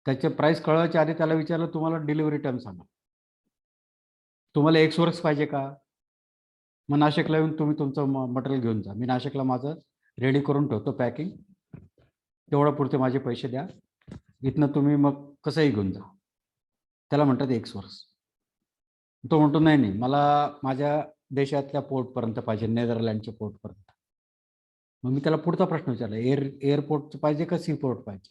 त्याचे प्राइस कळवायच्या आधी त्याला विचारलं, तुम्हाला डिलिव्हरी टर्म सांगा, तुम्हाला एक्सवर्क्स पाहिजे का? मग नाशिकला येऊन तुम्ही तुमचं मटेरियल घेऊन जा, मी नाशिकला माझं रेडी करून ठेवतो पॅकिंग, तेवढं पुरते माझे पैसे द्या, इथनं तुम्ही मग कसंही घेऊन जा. त्याला म्हणतात एक्सवर्क्स. तो म्हणतो नाही नाही, मला माझ्या देशातल्या पोर्टपर्यंत पाहिजे, नेदरलँडच्या पोर्टपर्यंत. मग मी त्याला पुढचा प्रश्न विचारला, एअरपोर्टचं पाहिजे का सी पोर्ट पाहिजे?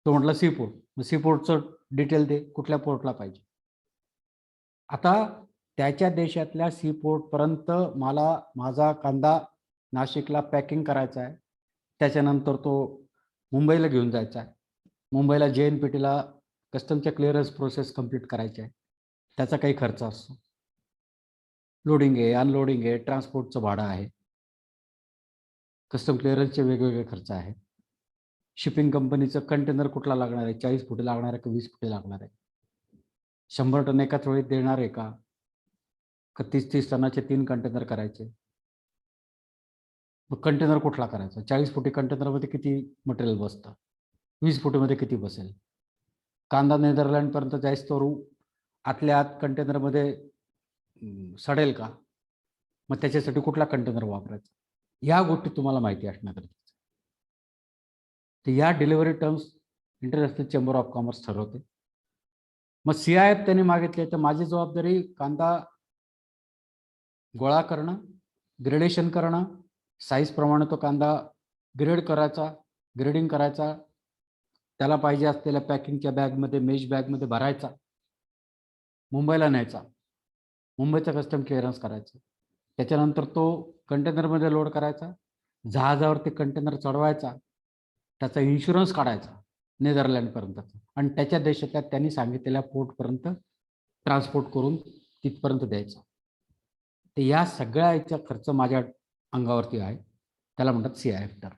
तो म्हटला सी पोर्ट. मग सी पोर्टचं डिटेल दे, कुठल्या पोर्टला पाहिजे? आता त्याच्या देशातल्या सी पोर्टपर्यंत मला माझा कांदा नाशिकला पॅकिंग करायचा आहे, त्याच्यानंतर तो मुंबईला घेऊन जायचा आहे, मुंबईला JNPTला कस्टमच्या क्लिअरन्स प्रोसेस कंप्लीट करायची आहे, त्याचा काही खर्च असतो, लोडिंग आहे, अनलोडिंग आहे, ट्रान्सपोर्टचं भाडं आहे, कस्टम क्लिअरन्सचे वेगवेगळे खर्च आहे, शिपिंग कंपनीचं कंटेनर कुठला लागणार आहे, 40 फुटे लागणार आहे का 20 फुटे लागणार आहे, 100 टन एकाच वेळी देणार आहे का 30-30 टनाचे 3 कंटेनर करायचे, मग कंटेनर कुठला करायचा, 40 फुटी कंटेनरमध्ये किती मटेरियल बसतं, 20 फुटीमध्ये किती बसेल, कांदा नेदरलँडपर्यंत जायचं तर आतल्या आत कंटेनरमध्ये सडेल का, मग त्याच्यासाठी कुठला कंटेनर वापरायचा, या गोष्टी तुम्हाला माहिती असणं गरजेचं. तर या delivery terms international chamber of commerce ठरवते. मग CIF त्यांनी मागितले, तर माझी जबाबदारी कांदा गोळा करणं, ग्रेडेशन करणं, साईज प्रमाणे तो कांदा ग्रेड करायचा, ग्रेडिंग करायचा, त्याला पाहिजे असलेल्या पॅकिंगच्या बॅगमध्ये, मेश बॅगमध्ये भरायचा, मुंबईला न्यायचा, मुंबईचा कस्टम क्लिअरन्स करायचं, त्याच्यानंतर तो कंटेनरमध्ये लोड करायचा, जहाजावरती कंटेनर चढवायचा, त्याचा इन्शुरन्स काढायचा नेदरलँडपर्यंतचा, आणि त्याच्या देशातल्या त्यांनी सांगितलेल्या पोर्टपर्यंत ट्रान्सपोर्ट करून तिथपर्यंत द्यायचा. तर या सगळ्या याचा खर्च माझ्या अंगावरती आहे, त्याला म्हणतात CIF टर्म.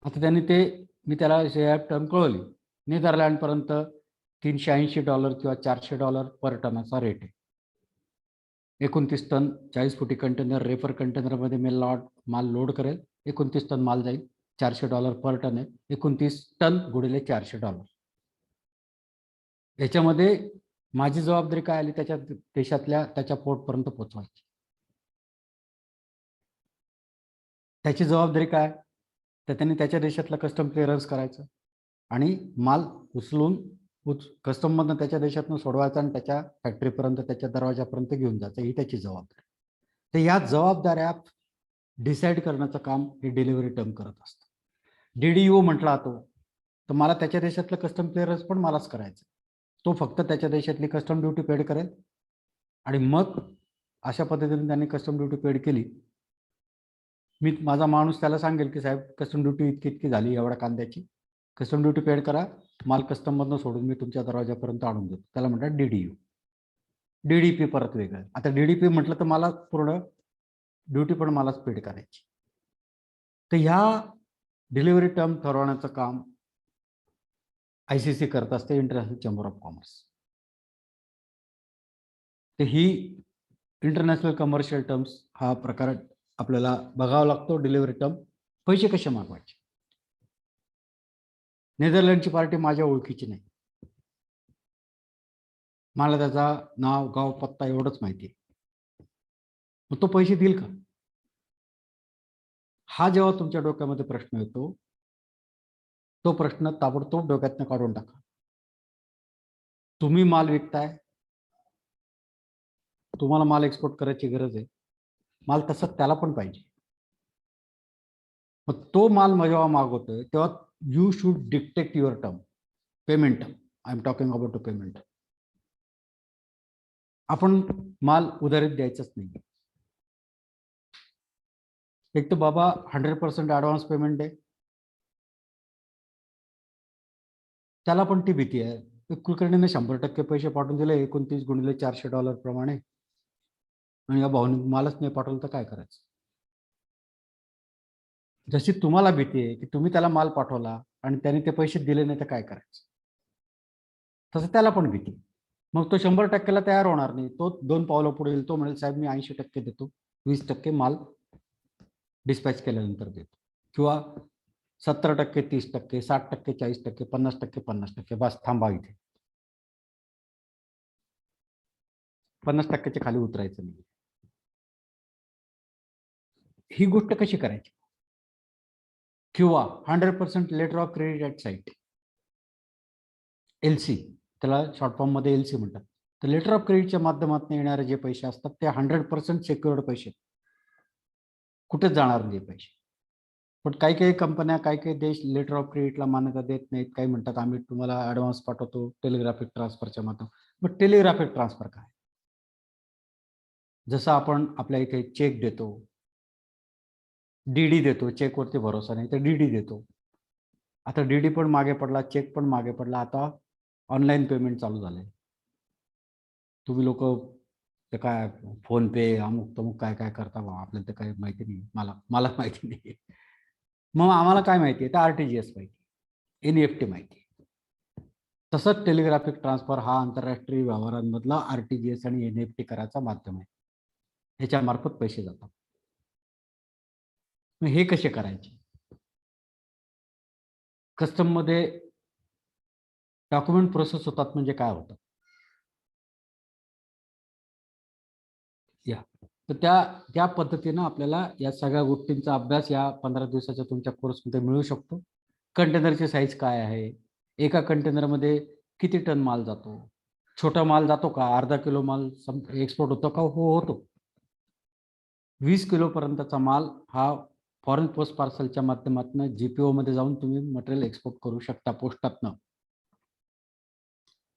आता त्यांनी मी त्याला CIF टर्म कळवली. नेदरलँडपर्यंत $380 किंवा $400 पर टनाचा रेट आहे. 29 टन 40 फुटी कंटेनर, रेफर कंटेनरमध्ये मी माल लोड करेल, 29 टन माल जाईल, $400 पर टन आहे, 29 टन गुणिले $400. याच्यामध्ये माझी जबाबदारी काय आली, त्याच्या देशातल्या त्याच्या पोर्टपर्यंत पोहोचवायची. त्याची जबाबदारी काय, तर त्यांनी त्याच्या देशातलं कस्टम क्लिअरन्स करायचं आणि माल उचलून कस्टममधनं त्याच्या देशातून सोडवायचा आणि त्याच्या फॅक्टरीपर्यंत, त्याच्या दरवाजापर्यंत घेऊन जायचं, ही त्याची जबाबदारी. तर या जबाबदाऱ्या डिसाईड करण्याचं काम हे डिलिव्हरी टर्म करत असतं. DDU म्हटला तो, तर मला त्याच्या देशातलं कस्टम क्लिअरन्स पण मलाच करायचं, तो फक्त त्याच्या देशातली कस्टम ड्युटी पेड करेल आणि मग अशा पद्धतीने त्यांनी कस्टम ड्युटी पेड केली, मी माझा माणूस त्याला सांगेल की साहेब कस्टम ड्युटी इतकी इतकी झाली एवढ्या कांद्याची, कस्टम ड्युटी पेड करा, माल कस्टममधनं सोडून मी तुमच्या दरवाजापर्यंत आणून देतो, त्याला म्हणतात DDU. DDP परत वेगळं. आता DDP म्हटलं तर मला पूर्ण ड्युटी पण मलाच पेड करायची. तर ह्या डिलिव्हरी टर्म ठरवण्याचं काम ICC करत असते, इंटरनॅशनल चेंबर ऑफ कॉमर्स. तर ही इंटरनॅशनल कमर्शियल टर्म्स हा प्रकार आपल्याला बघावा लागतो. डिलिव्हरी टर्म, पैसे कसे मागवायचे. नेदरलँडची पार्टी माझ्या ओळखीची नाही, मला त्याचा नाव गाव पत्ता एवढंच माहिती आहे. मग तो पैसे देईल का, हा जेव्हा तुमच्या डोक्यामध्ये प्रश्न येतो, तो प्रश्न ताबडतोब डोक्यातनं काढून टाका. तुम्ही माल विकताय, तुम्हाला माल एक्सपोर्ट करायची गरज आहे, माल तसं त्याला पण पाहिजे. मग तो माल जेव्हा मागवतोय तेव्हा you should dictate your term, payment term. I am talking about two payment. आपण माल उधारीत द्यायचाच नाही. एक तर बाबा 100% ॲडव्हान्स पेमेंट आहे, त्याला पण ती भीती आहे. कुलकर्णीने 100% पैसे पाठवून दिले, 29 × 400 प्रमाणे, आणि या भाऊने मालच नाही पाठवलं तर काय करायचं. जशी तुम्हाला भीती आहे की तुम्ही त्याला माल पाठवला आणि त्याने ते पैसे दिले नाही तर काय करायचं, तसं त्याला पण भीती. मग तो 100%ला तयार होणार नाही. तो 2 पावलं पुढे येईल. तो म्हणेल साहेब मी 80% देतो, 20% माल डिस्पॅच केल्यानंतर देतो, किंवा 70%, 30%, 60%, 40%, 50%, 50%, बस थांबा इथे. 50%च्या खाली उतरायचं नाही. ही गोष्ट कशी करायची. किंवा 100% letter of credit at sight, LC, त्याला शॉर्ट फॉर्म मध्ये LC म्हणतात. तर लेटर ऑफ क्रेडिटच्या माध्यमातून येणारे जे पैसे असतात ते 100% सेक्युअर्ड पैसे, कुठेच जाणार नाही पैसे. पण काही काही कंपन्या, काही काही देश लेटर ऑफ क्रेडिटला मान्यता देत नाहीत. काही म्हणतात आम्ही तुम्हाला ॲडव्हान्स पाठवतो टेलिग्राफिक ट्रान्सफरच्या माध्यमातून. मग टेलिग्राफिक ट्रान्सफर काय, जसं आपण आपल्या इथे चेक देतो, DD देतो, चेकवरती भरोसा नाही तर DD देतो. आता DD पण मागे पडला, चेक पण मागे पडला, आता ऑनलाईन पेमेंट चालू झालंय. तुम्ही लोक ते काय फोन पे अमुक तमुक काय काय करता बा, आपल्याला तर काही माहिती नाही. मला माहिती नाही. मग आम्हाला काय माहिती आहे, तर RTGS माहिती, NEFT माहिती. तसंच टेलिग्राफिक ट्रान्सफर हा आंतरराष्ट्रीय व्यवहारांमधला RTGS आणि NEFT करायचा माध्यम आहे. ह्याच्या मार्फत पैसे जातात. मग हे कसे करायचे. कस्टम मध्ये डॉक्युमेंट प्रोसेस होतात म्हणजे काय होतं या, तर त्या पद्धतीनं आपल्याला या सगळ्या गोष्टींचा अभ्यास या 15 दिवसाच्या तुमच्या कोर्समध्ये मिळू शकतो. कंटेनरची साईज काय आहे, एका कंटेनरमध्ये किती टन माल जातो, छोटा माल जातो का, अर्धा किलो माल एक्सपोर्ट होतो का, हो होतो. 20 किलो पर्यंतचा माल हा फॉरेन पोस्ट पार्सलच्या माध्यमातून GPO मध्ये जाऊन तुम्ही मटेरियल एक्सपोर्ट करू शकता. पोस्टातनं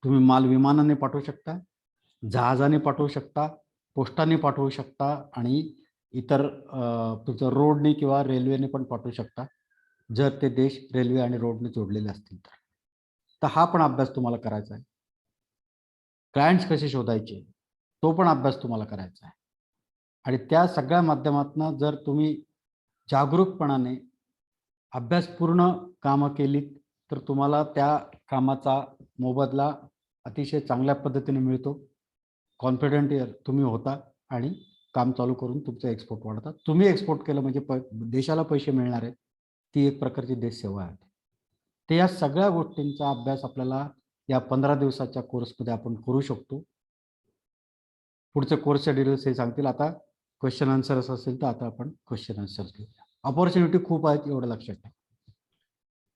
तुम्ही माल विमानाने पाठवू शकता, जहाजाने पाठवू शकता, पोस्टाने पाठवू शकता, आणि इतर तुमचं रोडने किंवा रेल्वेने पण पाठवू शकता, जर ते देश रेल्वे आणि रोडने जोडलेले असतील तर हा पण अभ्यास तुम्हाला करायचा आहे. क्लायंट्स कसे शोधायचे तो पण अभ्यास तुम्हाला करायचा आहे. आणि त्या सगळ्या माध्यमातून जर तुम्ही जागरूकपणाने अभ्यासपूर्ण कामं केलीत तर तुम्हाला त्या कामाचा मोबदला अतिशय चांगल्या पद्धतीने मिळतो. कॉन्फिडंट तुम्ही होता आणि काम चालू करून तुमचं एक्सपोर्ट वाढतात. तुम्ही एक्सपोर्ट केलं म्हणजे देशाला पैसे मिळणार आहेत, ती एक प्रकारची देश सेवा आहे. तर या सगळ्या गोष्टींचा अभ्यास आपल्याला या 15 दिवसाच्या कोर्समध्ये आपण करू शकतो. पुढचे कोर्सच्या डिटेल्स हे सांगतील. आता क्वेश्चन आन्सर्स असेल तर आता आपण क्वेश्चन आन्सर्स घेऊया. अपॉर्च्युनिटी खूप आहेत एवढं लक्षात ठेवा.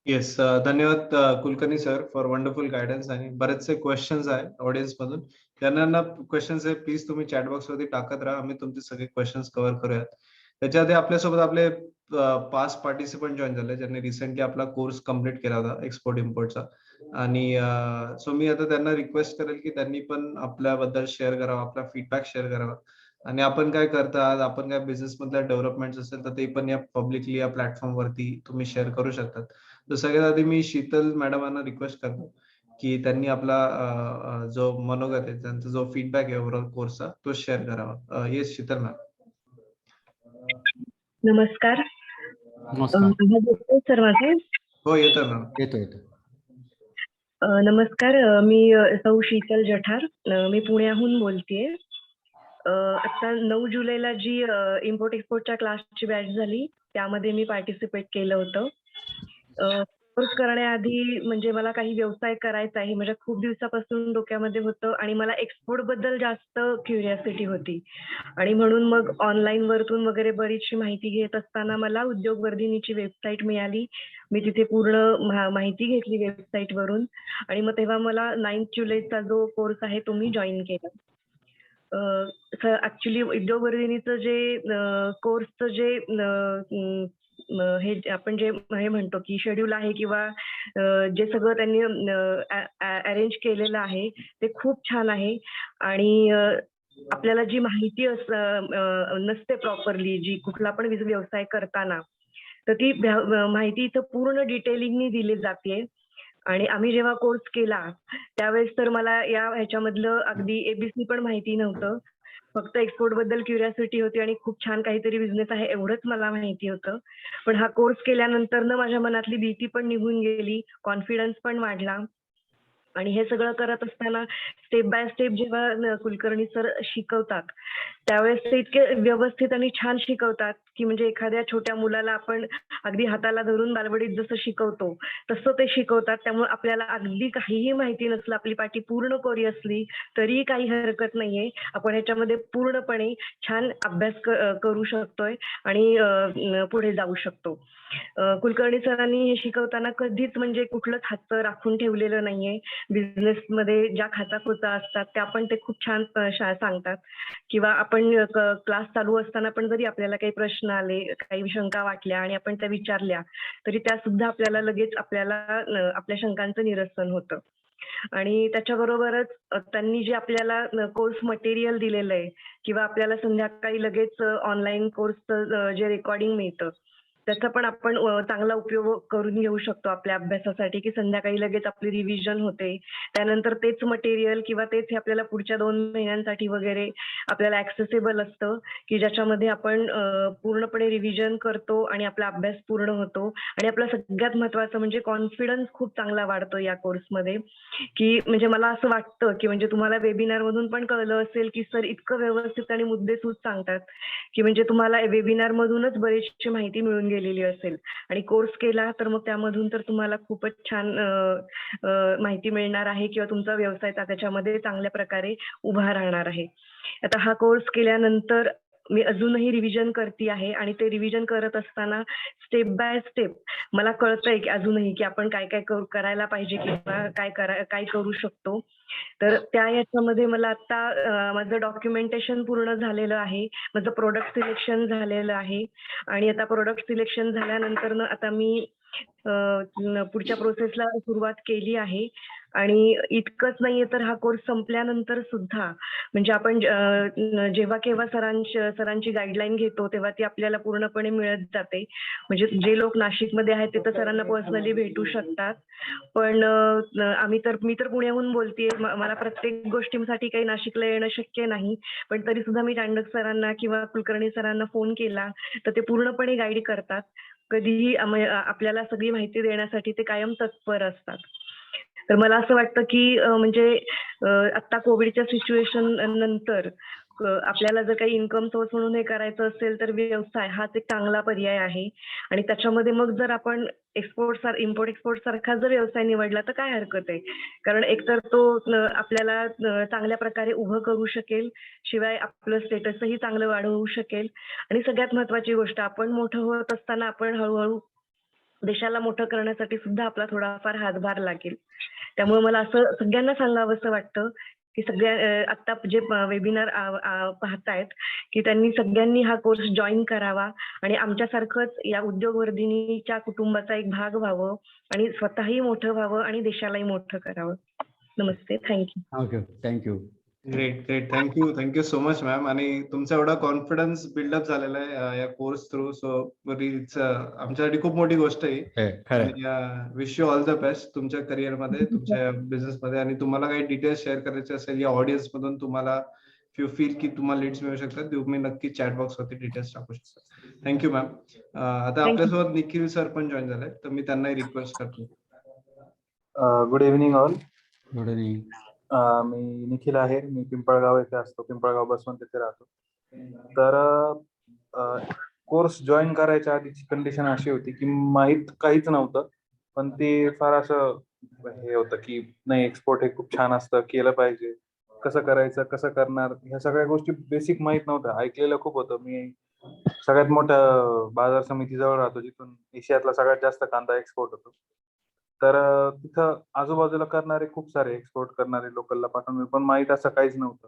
येस, धन्यवाद Kulkarni sir for wonderful guidance. आणि बरेचसे क्वेश्चन्स आहे ऑडियन्स मधून, त्यांना क्वेश्चन्स आहे प्लीज तुम्ही चॅट बॉक्स वरती टाकत राहा, आम्ही तुमचे सगळे क्वेश्चन्स कव्हर करूयात. त्याच्याआधी आपल्यासोबत आपले 5 पार्टिसिपंट जॉईन झाले ज्यांनी रिसेंटली आपला कोर्स कम्प्लीट केला होता एक्सपोर्ट इम्पोर्टचा. आणि सो मी आता त्यांना रिक्वेस्ट करेल की त्यांनी पण आपल्याबद्दल शेअर करावं, आपला फीडबॅक शेअर करावा, आणि आपण काय करता, आपण काय बिझनेस मधल्या डेव्हलपमेंट असेल तर ते पण या पब्लिकली या प्लॅटफॉर्म वरती तुम्ही शेअर करू शकतात. तर सगळ्यात आधी मी शीतल मॅडमांना रिक्वेस्ट करतो की त्यांनी आपला जो मनोगत आहे, त्यांचा जो फीडबॅक आहे ओव्हरऑल कोर्सचा तो शेअर करावा. Yes Sheetal ma'am. नमस्कार. नमस्कार. सर माझे हो येतो मॅम. येतो. नमस्कार. मी सौ शीतल जठार. मी पुण्याहून बोलतेय. आता 9 जुलैला जी इम्पोर्ट एक्सपोर्टच्या क्लासची बॅच झाली, त्यामध्ये मी पार्टिसिपेट केलं होतं. कोर्स करण्याआधी म्हणजे मला काही व्यवसाय करायचा आहे, माझ्या खूप दिवसापासून डोक्यामध्ये होतं आणि मला एक्सपोर्टबद्दल जास्त क्युरिओसिटी होती आणि म्हणून मग ऑनलाईन वरतून वगैरे बरीचशी माहिती घेत असताना मला उद्योगवर्धिनीची वेबसाईट मिळाली. मी तिथे पूर्ण माहिती घेतली वेबसाईटवरून आणि मग तेव्हा मला 9 जुलैचा जो कोर्स आहे तो मी जॉइन केला. ॲक्चुअली उद्योगवर्धिनीचं जे कोर्सचं जे हे आपण जे हे म्हणतो की शेड्यूल आहे किंवा जे सगळं त्यांनी अरेंज केलेलं आहे ते खूप छान आहे आणि आपल्याला जी माहिती नसते प्रॉपरली, जी कुठला पण व्यवसाय करताना, तर ती माहिती इथं पूर्ण डिटेलिंगनी दिली जाते. आणि आम्ही जेव्हा कोर्स केला त्यावेळेस तर मला ह्याच्यामधलं अगदी एबीसी पण माहिती नव्हतं. फक्त एक्सपोर्ट बद्दल क्युरिओसिटी होती आणि खूप छान काहीतरी बिझनेस आहे एवढंच मला माहिती होतं. पण हा कोर्स केल्यानंतर ना माझ्या मनातली भीती पण निघून गेली, कॉन्फिडन्स पण वाढला. आणि हे सगळं करत असताना स्टेप बाय स्टेप जेव्हा कुलकर्णी सर शिकवतात, त्यावेळेस ते इतके व्यवस्थित आणि छान शिकवतात, की म्हणजे एखाद्या छोट्या मुलाला आपण अगदी हाताला धरून बालवाडीत जसं शिकवतो, तसं ते शिकवतात. त्यामुळे आपल्याला अगदी काहीही माहिती नसलं, आपली पाटी पूर्ण कोरी असली, तरीही काही हरकत नाहीये. आपण ह्याच्यामध्ये पूर्णपणे छान अभ्यास करू शकतोय आणि पुढे जाऊ शकतो. कुलकर्णी सरांनी हे शिकवताना कधीच म्हणजे कुठलंच हातचं राखून ठेवलेलं नाहीये. बिझनेसमध्ये ज्या खाचाखोचा असतात त्या पण ते खूप छान सांगतात किंवा आपण क्लास चालू असताना पण जरी आपल्याला काही प्रश्न आले, काही शंका वाटल्या आणि आपण त्या विचारल्या, तरी त्या सुद्धा आपल्याला लगेच आपल्या शंकांचं निरसन होतं. आणि त्याच्याबरोबरच त्यांनी जे आपल्याला कोर्स मटेरियल दिलेलं आहे किंवा आपल्याला संध्याकाळी लगेच ऑनलाईन कोर्सचं जे रेकॉर्डिंग मिळतं, त्याचा पण आपण चांगला उपयोग करून घेऊ शकतो आपल्या अभ्यासासाठी, की संध्याकाळी लगेच आपली रिव्हिजन होते. त्यानंतर तेच मटेरियल किंवा तेच हे आपल्याला पुढच्या 2 महिन्यांसाठी वगैरे आपल्याला ॲक्सेसिबल असतं, की ज्याच्यामध्ये आपण पूर्णपणे रिव्हिजन करतो आणि आपला अभ्यास पूर्ण होतो आणि आपला सगळ्यात महत्त्वाचं म्हणजे कॉन्फिडन्स खूप चांगला वाढतो या कोर्समध्ये, की म्हणजे मला असं वाटतं, की म्हणजे तुम्हाला वेबिनारमधून पण कळलं असेल, की सर इतकं व्यवस्थित आणि मुद्देसूद सांगतात, की म्हणजे तुम्हाला वेबिनारमधूनच बरीचशी माहिती मिळून गेलेली असेल आणि कोर्स केला तर मग त्यामधून तर तुम्हाला खूपच छान माहिती मिळणार आहे किंवा तुमचा व्यवसाय त्याच्यामध्ये चांगल्या प्रकारे उभा राहणार आहे. आता हा कोर्स केल्यानंतर मी अजूनही रिव्हिजन करते आहे आणि ते रिव्हिजन करत असताना स्टेप बाय स्टेप मला कळतंय की अजूनही की आपण काय काय करायला पाहिजे किंवा काय करू शकतो. तर त्या याच्यामध्ये मला आता माझं डॉक्युमेंटेशन पूर्ण झालेलं आहे. माझं प्रॉडक्ट सिलेक्शन झालेलं आहे आणि आता प्रॉडक्ट सिलेक्शन झाल्यानंतर आता मी पुढच्या प्रोसेसला सुरुवात केली आहे आणि इतकंच नाहीये तर हा कोर्स संपल्यानंतर सुद्धा म्हणजे आपण जेव्हा केव्हा सरांची गाईडलाईन घेतो तेव्हा ती आपल्याला पूर्णपणे मिळत जाते. म्हणजे जे लोक नाशिकमध्ये आहेत ते तर सरांना पर्सनली भेटू शकतात. पण मी तर पुण्याहून बोलतेय. मला प्रत्येक गोष्टीसाठी काही नाशिकला येणं शक्य नाही. पण तरी सुद्धा मी तांडक सरांना किंवा कुलकर्णी सरांना फोन केला तर ते पूर्णपणे गाईड करतात. कधीही आपल्याला सगळी माहिती देण्यासाठी ते कायम तत्पर असतात. तर मला असं वाटतं की म्हणजे आता कोविडच्या सिच्युएशन नंतर आपल्याला जर काही इन्कम सोर्स म्हणून हे करायचं असेल तर व्यवसाय हाच एक चांगला पर्याय आहे आणि त्याच्यामध्ये मग जर आपण इम्पोर्ट एक्सपोर्ट सारखा जर व्यवसाय निवडला तर काय हरकत आहे. कारण एकतर तो आपल्याला चांगल्या प्रकारे उभं करू शकेल, शिवाय आपलं स्टेटसही चांगलं वाढवू शकेल आणि सगळ्यात महत्त्वाची गोष्ट आपण मोठं होत असताना आपण हळूहळू देशाला मोठं करण्यासाठी सुद्धा आपला थोडाफार हातभार लागेल. त्यामुळे मला असं सगळ्यांना सांगावंसं वाटतं की आता जे वेबिनार पाहतायत की त्यांनी सगळ्यांनी हा कोर्स जॉईन करावा आणि आमच्यासारखंच या उद्योगवर्धिनीच्या कुटुंबाचा एक भाग व्हावं आणि स्वतःही मोठं व्हावं आणि देशालाही मोठं करावं. नमस्ते. Thank you. Thank you. Great thank you so much ma'am. आणि तुमचा एवढा कॉन्फिडन्स बिल्डअप झालेला आहे या कोर्स थ्रू. सो आमच्यासाठी खूप मोठी गोष्ट आहे आणि wish you all the best तुमच्या करिअर मध्ये, तुमच्या बिझनेस मध्ये. आणि तुम्हाला काही डिटेल्स शेअर करायचे असेल या ऑडियन्स मधून, तुम्हाला यू फील की तुम्हाला लीड्स मिळू शकतात, तुम्ही नक्की चॅट बॉक्स वरती डिटेल्स टाकू शकता. Thank you ma'am. आता आपल्यासोबत निखिल सर पण जॉईन झाले तर मी त्यांनाही रिक्वेस्ट करतो. Good evening all. Good evening. मी निखिल आहे. मी पिंपळगाव येथे असतो. पिंपळगाव बसवंत येथे राहतो. तर कोर्स जॉईन करायच्या आधीची कंडिशन अशी होती की माहीत काहीच नव्हतं, पण ते फार असं हे होतं की नाही, एक्सपोर्ट हे खूप छान असतं, केलं पाहिजे, कसं करायचं, कसं करणार, ह्या सगळ्या गोष्टी बेसिक माहीत नव्हत्या. ऐकलेलं खूप होतं. मी सगळ्यात मोठ्या बाजार समितीजवळ राहतो, जिथून एशियातला सगळ्यात जास्त कांदा एक्सपोर्ट होतो. तर तिथं आजूबाजूला करणारे खूप सारे एक्सपोर्ट करणारे लोकलला पाठवणार, पण माहीत असं काहीच नव्हतं.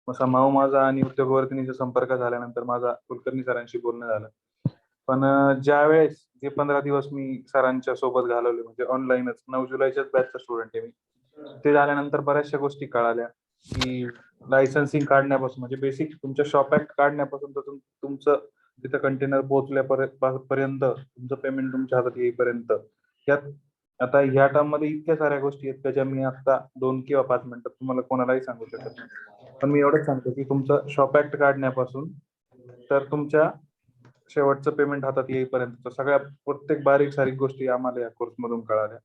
मग माऊ माझा आणि उद्योगवर्धिनीचा संपर्क झाल्यानंतर माझा कुलकर्णी सरांशी बोलणं झालं. पण ज्या वेळेस जे 15 दिवस मी सरांच्या सोबत घालवले, म्हणजे ऑनलाईनच 9 जुलैच्याच बॅचचा स्टुडंट आहे मी. ते झाल्यानंतर बऱ्याचशा गोष्टी कळाल्या की लायसन्सिंग काढण्यापासून, म्हणजे बेसिक तुमच्या शॉप ऍक्ट काढण्यापासून तर तुमचं तिथं कंटेनर पोहोचल्यापर्यंत तुमचं पेमेंट तुमच्या हातात येईपर्यंत, यात आता ह्या टर्म मध्ये इतक्या साऱ्या गोष्टी आहेत त्याच्या मी आता 2 किंवा 5 मिनिटात तुम्हाला कोणालाही सांगू शकत नाही. पण मी एवढंच सांगतो की तुमचं शॉप ऍक्ट काढण्यापासून तर तुमच्या शेवटचं पेमेंट हातात येईपर्यंत सगळ्या प्रत्येक बारीक सारीक गोष्टी आम्हाला या कोर्स मधून कळाल्या.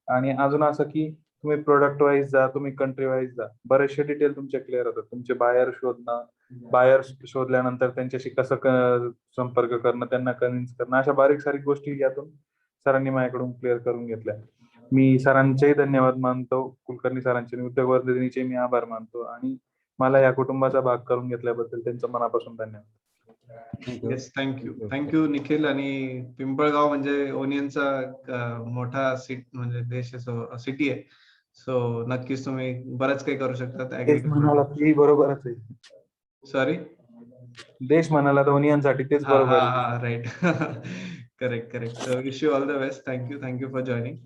आणि अजून असं की तुम्ही प्रोडक्ट वाईज जा, तुम्ही कंट्री वाईज जा, बरेचसे डिटेल तुमचे क्लिअर होतात. तुमचे बायर शोधणं, बायर शोधल्यानंतर त्यांच्याशी कसं संपर्क करणं, त्यांना कन्व्हिन्स करणं, अशा बारीक सारीक गोष्टी यातून सरांनी माझ्याकडून क्लिअर करून घेतल्या. मी सरांचेही धन्यवाद मानतो, कुलकर्णी सरांचे, उद्योगवर्धिनीचे मी आभार मानतो, आणि मला या कुटुंबाचा भाग करून घेतल्याबद्दल त्यांचं मनापासून धन्यवाद. Yes, thank you Nikhil. आणि पिंपळगाव म्हणजे ओनियनचा मोठा म्हणजे देश सिटी आहे. सो नक्कीच तुम्ही बरंच काही करू शकता. तेच म्हणाला ती बरोबरच आहे. सॉरी, देश म्हणाला तर ओनियनसाठी तेच बरोबर आहे. हा right. Correct. So wish you all the best. Thank you for joining.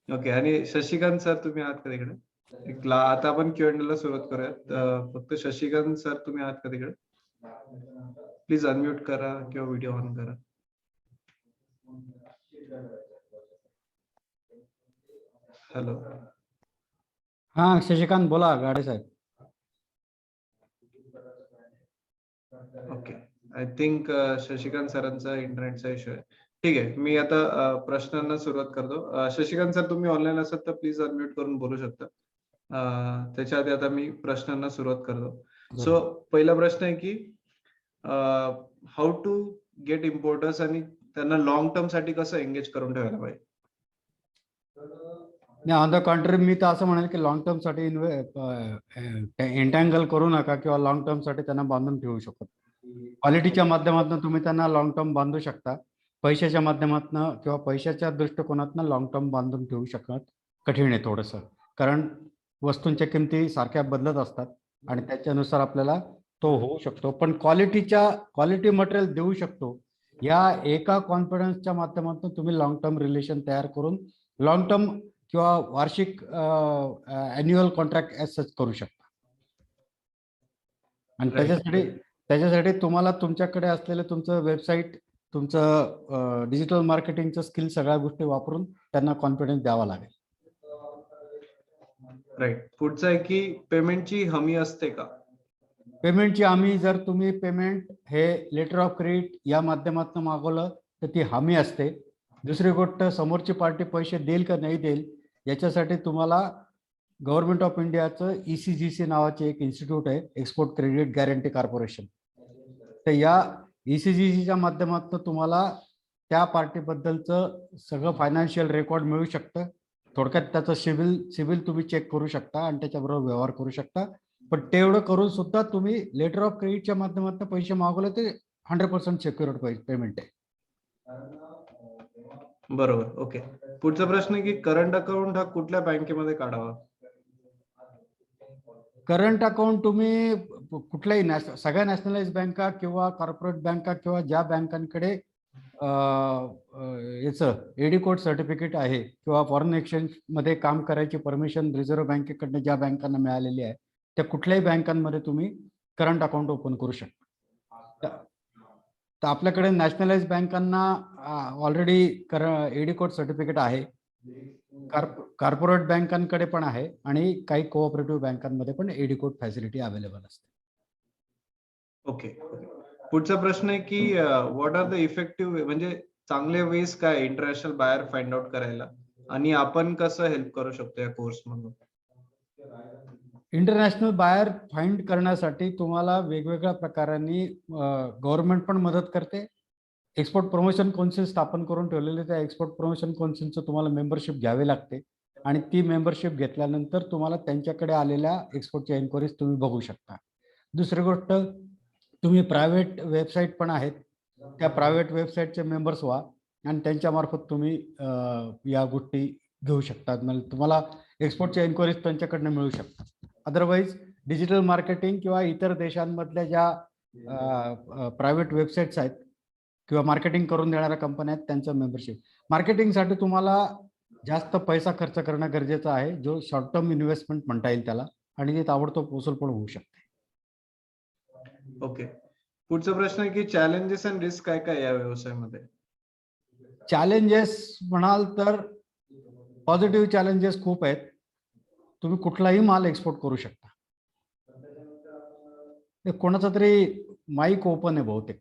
Okay. आणि शशिकांत सर, तुम्ही आहात का तिकडे? आता आपण Q&A ला सुरुवात करूयात. फक्त शशिकांत सर, तुम्ही आहात का तिकडे? प्लीज अनम्यूट करा किंवा व्हिडिओ ऑन करा. हॅलो. हा, शशिकांत बोला, गाडे साहेब. ओके. आय थिंक शशिकांत सरांचा इंटरनेटचा इश्यू आहे. ठीक आहे, मी आता प्रश्नांना सुरुवात करतो. शशिकांत सर, तुम्ही ऑनलाईन असाल तर प्लीज अनम्यूट करून बोलू शकता. त्याच्या आधी आता मी प्रश्नांना सुरुवात करतो. सो पहिला प्रश्न आहे की हाऊ टू गेट इम्पोर्टर्स आणि त्यांना लॉंग टर्म साठी कसं एंगेज करून ठेवायला पाहिजे? ऑन द कॉन्ट्री, मी तर असं म्हणेल की लॉंग टर्म साठी एंटँगल करू नका, किंवा लॉंग टर्म साठी त्यांना बांधून ठेवू शकतो. क्वालिटीच्या माध्यमातून तुम्ही त्यांना लॉंग टर्म बांधू शकता. पैशाच्या माध्यमातून किंवा पैशाच्या दृष्टिकोनातून लॉंग टर्म बांधून ठेवू शकत कठीण आहे थोडंसं, कारण वस्तूंच्या किमती सारख्या बदलत असतात आणि त्याच्यानुसार आपल्याला तो होऊ शकतो. पण क्वालिटी मटेरियल देऊ शकतो, या एका कॉन्फिडन्सच्या माध्यमातून तुम्ही लॉंग टर्म रिलेशन तयार करून लॉंग टर्म किंवा वार्षिक अॅन्युअल कॉन्ट्रॅक्ट ॲज करू शकता. आणि त्याच्यासाठी तुम्हाला तुमच्याकडे असलेलं तुमचं वेबसाईट, तुमचं डिजिटल मार्केटिंगचं स्किल, सगळ्या गोष्टी वापरून त्यांना कॉन्फिडन्स द्यावा लागेल. राईट. पुढचं आहे की पेमेंटची हमी असते का? पेमेंटची हमी, जर तुम्ही पेमेंट हे लेटर ऑफ क्रेडिट या माध्यमातून मागवलं तर ती हमी असते. दुसरी गोष्ट, समोरची पार्टी पैसे देईल का नाही देईल याच्यासाठी तुम्हाला गव्हर्नमेंट ऑफ इंडियाचं ECGC नावाचे एक इन्स्टिट्यूट आहे, एक्सपोर्ट क्रेडिट गॅरंटी कॉर्पोरेशन. तर या ECGCच्या माध्यमातून तुम्हाला त्या पार्टीबद्दलचं सगळं फायनान्शियल रेकॉर्ड मिळू शकतं. थोडक्यात त्याचं सिबिल तुम्ही चेक करू शकता आणि त्याच्याबरोबर व्यवहार करू शकता. पण तेवढं करून सुद्धा तुम्ही लेटर ऑफ क्रेडिटच्या माध्यमातून पैसे मागवले ते 100% सेक्युअर्ड पेमेंट आहे. बरोबर. ओके. पुढचा प्रश्न आहे की करंट अकाउंट हा कुठल्या बँकेमध्ये काढावा? करंट अकाउंट तुम्ही कुठल्याही सगळ्या नॅशनलाइज बँका किंवा कॉर्पोरेट बँका किंवा ज्या बँकांकडे याचं एडी कोड सर्टिफिकेट आहे किंवा फॉरेन एक्सचेंज मध्ये काम करायची परमिशन रिझर्व्ह बँकेकडनं ज्या बँकांना मिळालेली आहे, त्या कुठल्याही बँकांमध्ये तुम्ही करंट अकाउंट ओपन करू शकता. तर आपल्याकडे नॅशनलाइज बँकांना ऑलरेडी एडी कोड सर्टिफिकेट आहे, कॉर्पोरेट बँकांकडे पण आहे, आणि काही कोऑपरेटिव्ह बँकांमध्ये पण एडी कोड फॅसिलिटी अवेलेबल असते. ओके. पुढचा प्रश्न आहे की व्हॉट आर द इफेक्टिव्ह, म्हणजे चांगले वेज काय इंटरनॅशनल बायर फाइंड आउट करायला? आणि आपण कसं हेल्प करू शकतो या कोर्स मधून? इंटरनॅशनल बायर फाइंड करण्यासाठी तुम्हाला वेगवेगळ्या प्रकारांनी गव्हर्नमेंट पण मदत करते. एक्सपोर्ट प्रमोशन कौन्सिल स्थापन करून ठेवलेले त्या एक्सपोर्ट प्रमोशन कौन्सिलचं तुम्हाला मेंबरशिप घ्यावी लागते आणि ती मेंबरशिप घेतल्यानंतर तुम्हाला त्यांच्याकडे आलेल्या एक्सपोर्टच्या एन्क्वायरीज तुम्ही बघू शकता. दुसरी गोष्ट, तुम्ही प्रायव्हेट वेबसाईट पण आहेत, त्या प्रायव्हेट वेबसाईटचे मेंबर्स व्हा आणि त्यांच्यामार्फत तुम्ही या गोष्टी घेऊ शकतात. म्हणजे तुम्हाला एक्सपोर्टच्या एन्क्वायरीज त्यांच्याकडनं मिळू शकतात. अदरवाईज डिजिटल मार्केटिंग किंवा इतर देशांमधल्या ज्या प्रायव्हेट वेबसाईट्स आहेत किंवा मार्केटिंग करून देणाऱ्या कंपन्या आहेत त्यांचं मेंबरशिप. मार्केटिंगसाठी तुम्हाला जास्त पैसा खर्च करणं गरजेचं आहे, जो शॉर्ट टर्म इन्व्हेस्टमेंट म्हणता येईल त्याला, आणि ते ताबडतोब वसूल पण होऊ शकते. ओके. पुढचा प्रश्न आहे की चॅलेंजेस अँड रिस्क काय काय या व्यवसायामध्ये? चॅलेंजेस म्हणाल तर पॉझिटिव्ह चॅलेंजेस खूप आहेत. तुम्ही कुठलाही माल एक्सपोर्ट करू शकता. ते कोणाचा तरी माईक ओपन आहे बहुतेक.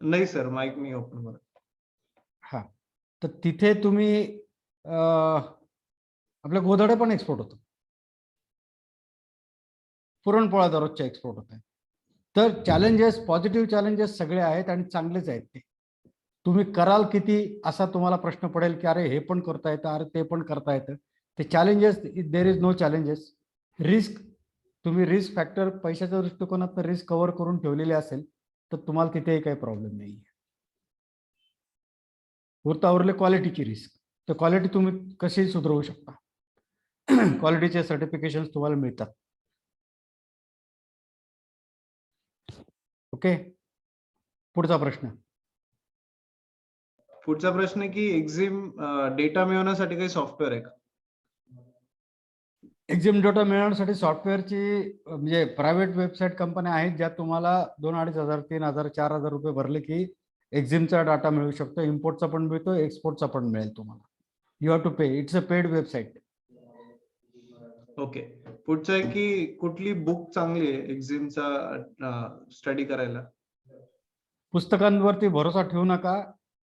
नाही सर, माईक नाही ओपन करत. हा, तर तिथे तुम्ही आपल्या गोधडे पण एक्सपोर्ट होतो, पुरणपोळा दररोजच्या एक्सपोर्ट होत आहे. तर चॅलेंजेस, पॉझिटिव्ह चॅलेंजेस सगळे आहेत आणि चांगलेच आहेत. ते तुम्ही कराल किती असा तुम्हाला प्रश्न पडेल की अरे हे पण करता येतं, अरे ते पण करता येतं. ते challenges, there is no challenges. Risk, तुम्ही रिस्क फॅक्टर पैशाच्या दृष्टिकोनात रिस्क कव्हर करून ठेवलेली असेल तर तुम्हाला तिथेही काही प्रॉब्लेम नाही. उरले क्वालिटीची रिस्क, तर क्वालिटी तुम्ही कशी सुधारवू शकता. क्वालिटीचे सर्टिफिकेशन तुम्हाला मिळतात. ओके, पुढचा प्रश्न. पुढचा प्रश्न आहे की एक्झिम डेटा मिळवण्यासाठी काही सॉफ्टवेअर आहे का? एक्झिम डेटा मिळवण्यासाठी सॉफ्टवेअरची म्हणजे प्रायव्हेट वेबसाईट कंपन्या आहेत ज्या तुम्हाला 2,500, 3,000, 4,000 रुपये भरले की एक्झिमचा डाटा मिळू शकतो. इम्पोर्टचा पण मिळतो, एक्सपोर्टचा पण मिळेल तुम्हाला. You have to pay. It's a paid website. Okay. पुढचं आहे की कुठली बुक चांगली आहे एक्झिमचा स्टडी करायला? पुस्तकांवरती भरोसा ठेवू नका.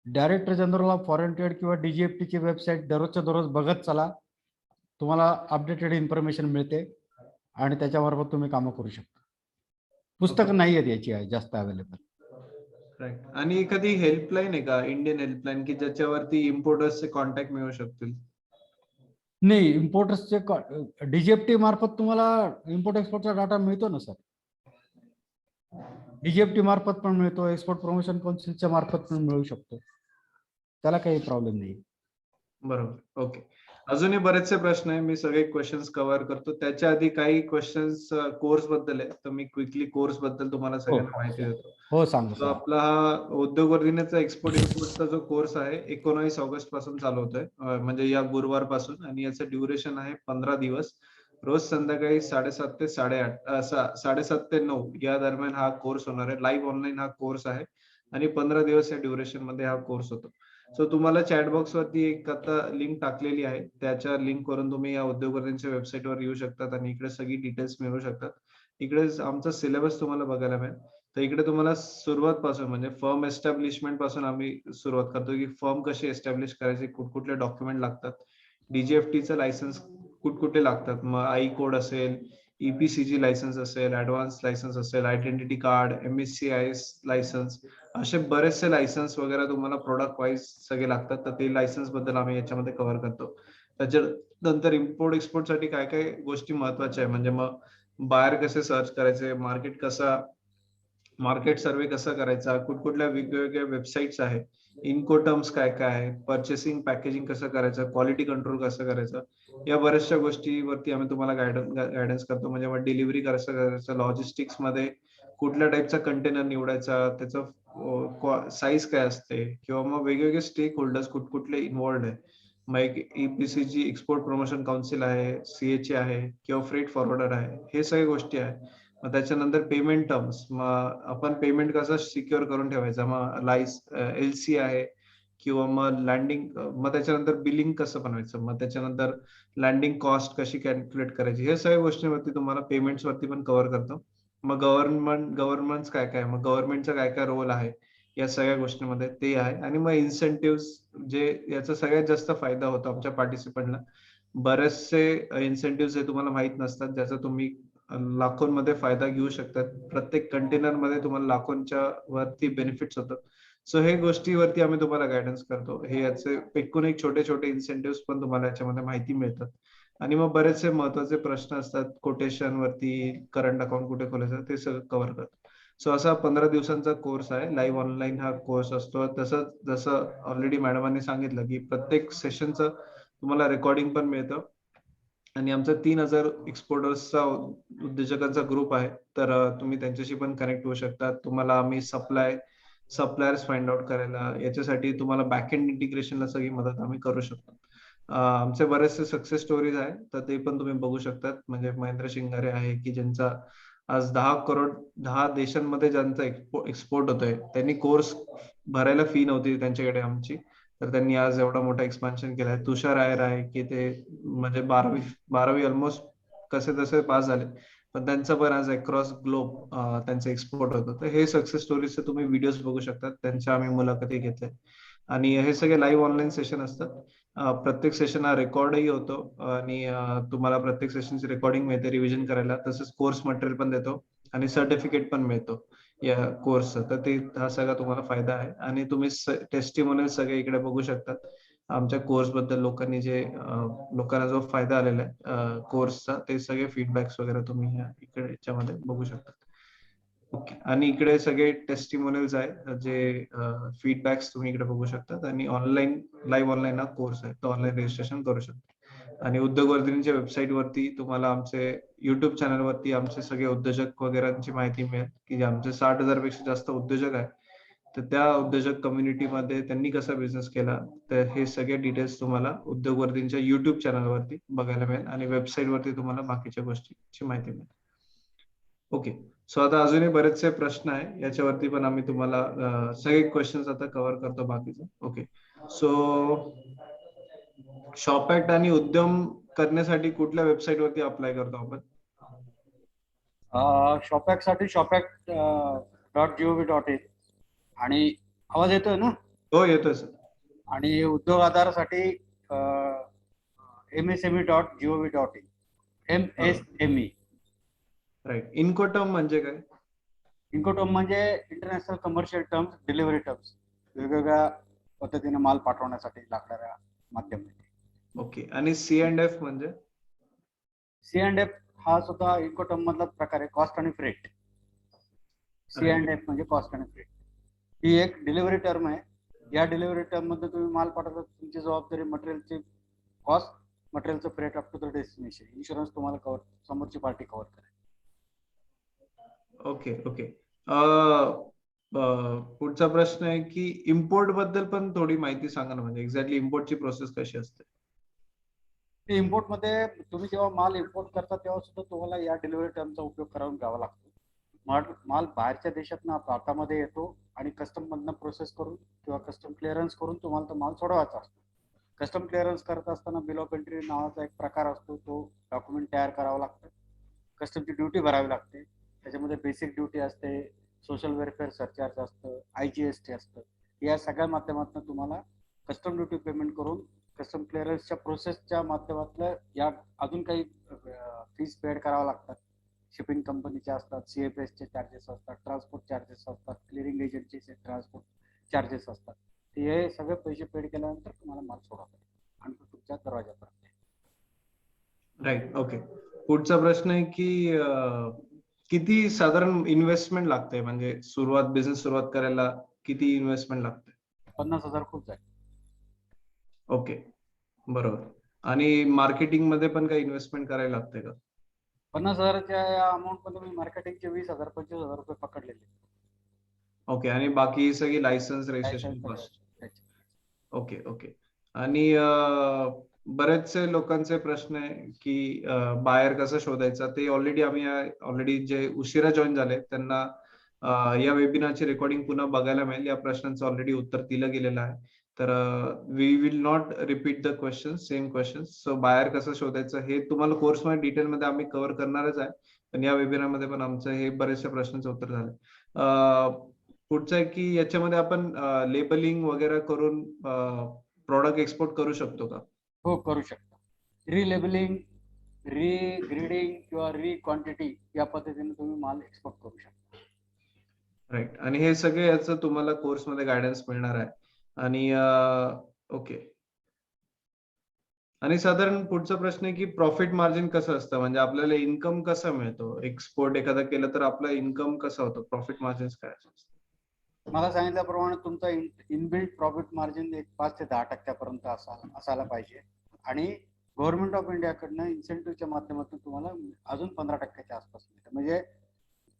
Director general of foreign trade किंवा DGFTची वेबसाईट दररोजच्या दररोज बघत चला. तुम्हाला अपडेटेड इन्फॉर्मेशन मिळते आणि त्याच्यामार्फत तुम्ही कामं करू शकता. पुस्तकं नाही आहेत याची जास्त अवेलेबल. राईट. आणि एखादी हेल्पलाईन आहे का, इंडियन हेल्पलाईन, की ज्याच्यावरती इम्पोर्टर्सचे कॉन्टॅक्ट मिळू शकतील? नाही, इम्पोर्टर्सचे DGFT मार्फत तुम्हाला इम्पोर्ट एक्सपोर्टचा डाटा मिळतो ना सर. DGFT मार्फत पण मिळतो, एक्सपोर्ट प्रमोशन कौन्सिलच्या मार्फत पण मिळू शकतो. त्याला काही प्रॉब्लेम नाही. बरोबर. ओके. अजूनही बरेचसे प्रश्न आहे, मी सगळे क्वेश्चन्स कव्हर करतो. त्याच्या आधी काही क्वेश्चन्स कोर्स बद्दल आहे, तर मी क्विकली कोर्स बद्दल तुम्हाला सगळ्यांना माहिती देतो. हो, सांगा तो सर. आपला हा उद्योगवर्धिनीचा एक्सपोर्ट इम्पोर्टचा जो कोर्स आहे 19 ऑगस्ट पासून चालू होतोय, म्हणजे या गुरुवार पासून, आणि याचं ड्युरेशन आहे 15 दिवस. रोज संध्याकाळी 7:30 ते 8:30 7:30 ते 9 या दरम्यान हा कोर्स होणार आहे. लाईव्ह ऑनलाईन हा कोर्स आहे आणि 15 दिवस या ड्युरेशन मध्ये हा कोर्स होतो. सो तुम्हाला चॅट बॉक्स वरती एक आता लिंक टाकलेली आहे, त्याच्या लिंक वरून तुम्ही या उद्योगवर्धिनीच्या वेबसाईटवर येऊ शकतात आणि इकडे सगळी डिटेल्स मिळवू शकतात. इकडे आमचा सिलेबस तुम्हाला बघायला मिळेल. तर इकडे तुम्हाला सुरुवात पासून म्हणजे फर्म एस्टॅब्लिशमेंट पासून आम्ही सुरुवात करतो की फर्म कशी एस्टॅब्लिश करायची, कुठकुठले डॉक्युमेंट लागतात, DGFTचं लायसन्स कुठकुठे लागतात, मग आई कोड असेल, EPCG लायसन्स असेल, ऍडव्हान्स लायसन्स असेल, आयडेंटिटी कार्ड, MSCIS लायसन्स, असे बरेचसे लायसन्स वगैरे तुम्हाला प्रोडक्ट वाईज सगळे लागतात. तर ते लायसन्स बद्दल आम्ही याच्यामध्ये कव्हर करतो. त्याच्यानंतर इम्पोर्ट एक्सपोर्ट साठी काय काय गोष्टी महत्वाच्या आहे, म्हणजे मग बायर कसे सर्च करायचे, मार्केट सर्वे कसा करायचा, कुठकुठल्या वेगवेगळ्या वेबसाईट्स आहेत, इन्कोटर्म्स काय काय आहे, पर्चेसिंग पॅकेजिंग कसं करायचं, क्वालिटी कंट्रोल कसं करायचं, या बऱ्याचशा गोष्टीवरती आम्ही तुम्हाला गायडन्स करतो. म्हणजे मग डिलिव्हरी कसं करायचं, लॉजिस्टिक्स मध्ये कुठल्या टाईपचा कंटेनर निवडायचा, त्याचं साईज काय असते, किंवा मग वेगवेगळे स्टेक होल्डर्स कुठकुठले इन्व्हॉल्ड आहे. मग एक EPCG एक्सपोर्ट प्रमोशन काउन्सिल आहे, CHA आहे, किंवा फ्रेट फॉरवर्डर आहे, हे सगळ्या गोष्टी आहेत. मग त्याच्यानंतर पेमेंट टर्म्स, मग आपण पेमेंट कसं सिक्युअर करून ठेवायचं, मग LC आहे, किंवा मग लँडिंग, मग त्याच्यानंतर बिलिंग कसं बनवायचं, मग त्याच्यानंतर लँडिंग कॉस्ट कशी कॅल्क्युलेट करायची, हे सगळ्या गोष्टींवरती तुम्हाला पेमेंट्स वरती पण कव्हर करतो. मग गव्हर्नमेंट काय काय, मग गव्हर्नमेंटचा काय काय रोल आहे, या सगळ्या गोष्टींमध्ये ते आहे. आणि मग इन्सेंटिव्ह जे याचा सगळ्यात जास्त फायदा होतो आमच्या पार्टिसिपंटला. बरेचसे इन्सेंटिव्ह हे तुम्हाला माहित नसतात, ज्याचा तुम्ही लाखोंमध्ये फायदा घेऊ शकतात. प्रत्येक कंटेनर मध्ये तुम्हाला लाखोंच्या वरती बेनिफिट्स होतात. सो हे गोष्टीवरती आम्ही तुम्हाला गायडन्स करतो. हे याचे एकूण एक छोटे छोटे इन्सेंटिव्ह पण तुम्हाला याच्यामध्ये माहिती मिळतात. आणि मग बरेचसे महत्वाचे प्रश्न असतात कोटेशन वरती, करंट अकाउंट कुठे खोलायचं ते सगळं कव्हर करतो. सो असा 15 दिवसांचा कोर्स आहे. लाईव्ह ऑनलाईन हा कोर्स असतो. तसंच जसं ऑलरेडी मॅडमांनी सांगितलं की प्रत्येक सेशनचं तुम्हाला रेकॉर्डिंग पण मिळतं. आणि आमचा 3000 एक्सपोर्टर्सचा उद्योजकांचा ग्रुप आहे. तर तुम्ही त्यांच्याशी पण कनेक्ट होऊ शकता. तुम्हाला आम्ही सप्लायर्स फाइंड आउट करायला, याच्यासाठी तुम्हाला बॅकएंड इंटिग्रेशनला सगळी मदत आम्ही करू शकतो. आमचे बरेचसे सक्सेस स्टोरीज आहेत, तर ते पण तुम्ही बघू शकतात. म्हणजे महेंद्र शिंगारे आहे की ज्यांचा आज 10 करोड 10 देशांमध्ये ज्यांचा एक्सपोर्ट होतोय. त्यांनी कोर्स भरायला फी नव्हती त्यांच्याकडे आमची, तर त्यांनी आज एवढा मोठा एक्सपान्शन केलाय. तुषार आयर आहे की ते म्हणजे 12वी ऑलमोस्ट कसे तसे पास झाले, पण त्यांचं पण आज अक्रॉस ग्लोब त्यांचं एक्सपोर्ट होतं. तर हे सक्सेस स्टोरीजचे तुम्ही व्हिडिओज बघू शकतात. त्यांच्या आम्ही मुलाखती घेतल्या. आणि हे सगळे लाईव्ह ऑनलाईन सेशन असतात. प्रत्येक सेशन हा रेकॉर्डही होतो आणि तुम्हाला प्रत्येक सेशनची रेकॉर्डिंग मिळते रिव्हिजन करायला. तसंच कोर्स मटेरियल पण देतो आणि सर्टिफिकेट पण मिळतो या कोर्सचा. तर ते हा सगळा तुम्हाला फायदा आहे. आणि तुम्ही टेस्टिमोनियल सगळे इकडे बघू शकतात. आमच्या कोर्स बद्दल लोकांना जो फायदा आलेला आहे कोर्सचा, ते सगळे फीडबॅक्स वगैरे तुम्ही इकडे याच्यामध्ये बघू शकता. ओके. आणि इकडे सगळे टेस्टिमोनियल्स आहे, जे फीडबॅक्स तुम्ही इकडे बघू शकतात. आणि लाईव्ह ऑनलाईन हा कोर्स आहे, तो ऑनलाईन रजिस्ट्रेशन करू शकता. आणि उद्योगवर्धिनीच्या वेबसाईट वरती तुम्हाला आमचे युट्यूब चॅनल वरती आमचे सगळे उद्योजक वगैरेची माहिती मिळेल, की आमचे 60,000 पेक्षा जास्त उद्योजक आहे. तर त्या उद्योजक कम्युनिटीमध्ये त्यांनी कसा बिझनेस केला, तर हे सगळे डिटेल्स तुम्हाला उद्योगवर्धींच्या युट्यूब चॅनल वरती बघायला मिळेल. आणि वेबसाईट वरती तुम्हाला बाकीच्या गोष्टीची माहिती मिळेल. ओके. सो आता अजूनही बरेचसे प्रश्न आहे, याच्यावरती पण आम्ही तुम्हाला सगळे क्वेश्चन्स आता कव्हर करतो बाकीचे. ओके. सो शॉप ऍक्ट आणि उद्यम करण्यासाठी कुठल्या वेबसाईट वरती अप्लाय करतो आपण? शॉपॅक्ट साठी shopAct.gov.in आणि आवाज येतोय ना? हो, येतोय सर. आणि उद्योग आधारासाठी MSME.gov.in MSME. राईट. इन्कोटर्म म्हणजे काय? इन्कोटर्म म्हणजे international commercial terms delivery terms, वेगवेगळ्या पद्धतीने माल पाठवण्यासाठी लागणाऱ्या माध्यम. ओके. आणि C&F म्हणजे? C&F हा सुद्धा इन्कोटर्म मधला प्रकार आहे, कॉस्ट आणि फ्रेट. C&F म्हणजे कॉस्ट आणि फ्रेट ही एक डिलिव्हरी टर्म आहे. या डिलिव्हरी टर्म मध्ये तुम्ही माल पाठवता, तुमची जबाबदारी मटेरियलची कॉस्ट, मटेरियलचं freight up to the destination. Insurance तुम्हाला कव्हर, समोरची पार्टी कव्हर करेल. ओके. ओके. पुढचा प्रश्न आहे की इम्पोर्ट बद्दल पण थोडी माहिती सांगा ना, म्हणजे एक्झॅक्टली इम्पोर्टची प्रोसेस कशी असते? इम्पोर्ट मध्ये तुम्ही जेव्हा माल इम्पोर्ट करता तेव्हा सुद्धा तुम्हाला या डिलिव्हरी टर्मचा उपयोग करून घ्यावा लागतो. माल बाहेरच्या देशातनं भारतामध्ये येतो आणि कस्टम मधनं प्रोसेस करून किंवा कस्टम क्लिअरन्स करून तुम्हाला तो माल सोडवायचा असतो. कस्टम क्लिअरन्स करत असताना बिल ऑफ एंट्री नावाचा एक प्रकार असतो, तो डॉक्युमेंट तयार करावा लागतो. कस्टमची ड्युटी भरावी लागते. त्याच्यामध्ये बेसिक ड्युटी असते, सोशल वेलफेअर सरचार्ज असतं, IGST असतं. या सगळ्या माध्यमातून तुम्हाला कस्टम ड्युटी पेमेंट करून कस्टम क्लिअरन्सच्या प्रोसेसच्या माध्यमातलं या अजून काही फीज पेड करावं लागतात. शिपिंग कंपनीचे असतात, CFSचे चार्जेस असतात, ट्रान्सपोर्ट चार्जेस असतात, क्लिअरिंग एजंटचे ट्रान्सपोर्ट चार्जेस असतात. हे सगळे पैसे पेड केल्यानंतर तुम्हाला माल सोडवतात आणि तो तुमच्या दरवाजापर्यंत. राईट. ओके. पुढचा प्रश्न आहे की किती साधारण इन्व्हेस्टमेंट लागते, म्हणजे बिझनेस सुरुवात करायला किती इन्व्हेस्टमेंट लागते? 50,000 खूप जाईल. ओके, बरोबर. आणि मार्केटिंग मध्ये पण काही इन्व्हेस्टमेंट करायला लागते का? 50,000च्या या अमाऊंट मध्ये मी मार्केटिंगचे 20,000 25,000 रुपये पकडलेले. ओके. आणि बाकी सगळी licence registration cost? Okay. Okay. आणि बरेचसे लोकांचे प्रश्न आहे की बायर कसं शोधायचा, ते ऑलरेडी जे उशिरा जॉईन झाले त्यांना या वेबिनारची रेकॉर्डिंग पुन्हा बघायला मिळेल. या प्रश्नांचं ऑलरेडी उत्तर दिलं गेलेलं आहे. तर we will not repeat the question, same question. So buyer कसं शोधायचं हे तुम्हाला कोर्समध्ये डिटेलमध्ये आम्ही कव्हर करणारच आहे, पण या वेबिनारमध्ये पण आमचं हे बरेचशा प्रश्नांचं उत्तर झालं. पुढचं आहे की याच्यामध्ये आपण लेबलिंग वगैरे करून प्रॉडक्ट एक्सपोर्ट करू शकतो का? हो, करू शकता. रिलेबलिंग, ग्रेडिंग किंवा क्वांटिटी या पद्धतीने तुम्ही माल एक्सपोर्ट करू शकता. राईट. आणि हे सगळे याचं तुम्हाला कोर्समध्ये गायडन्स मिळणार आहे. आणि ओके. आणि साधारण पुढचा प्रश्न आहे की प्रॉफिट मार्जिन कसं असतं, म्हणजे आपल्याला इन्कम कसा मिळतो, एक्सपोर्ट एखादा केलं तर आपला इन्कम कसा होतो, प्रॉफिट मार्जिन काय असतं? मला सांगितल्याप्रमाणे तुमचा इनबिल्ट प्रॉफिट मार्जिन एक 5 ते 10% पर्यंत असायला पाहिजे आणि गव्हर्नमेंट ऑफ इंडियाकडनं इन्सेंटिव्हच्या माध्यमातून तुम्हाला अजून 15% आसपास मिळतं. म्हणजे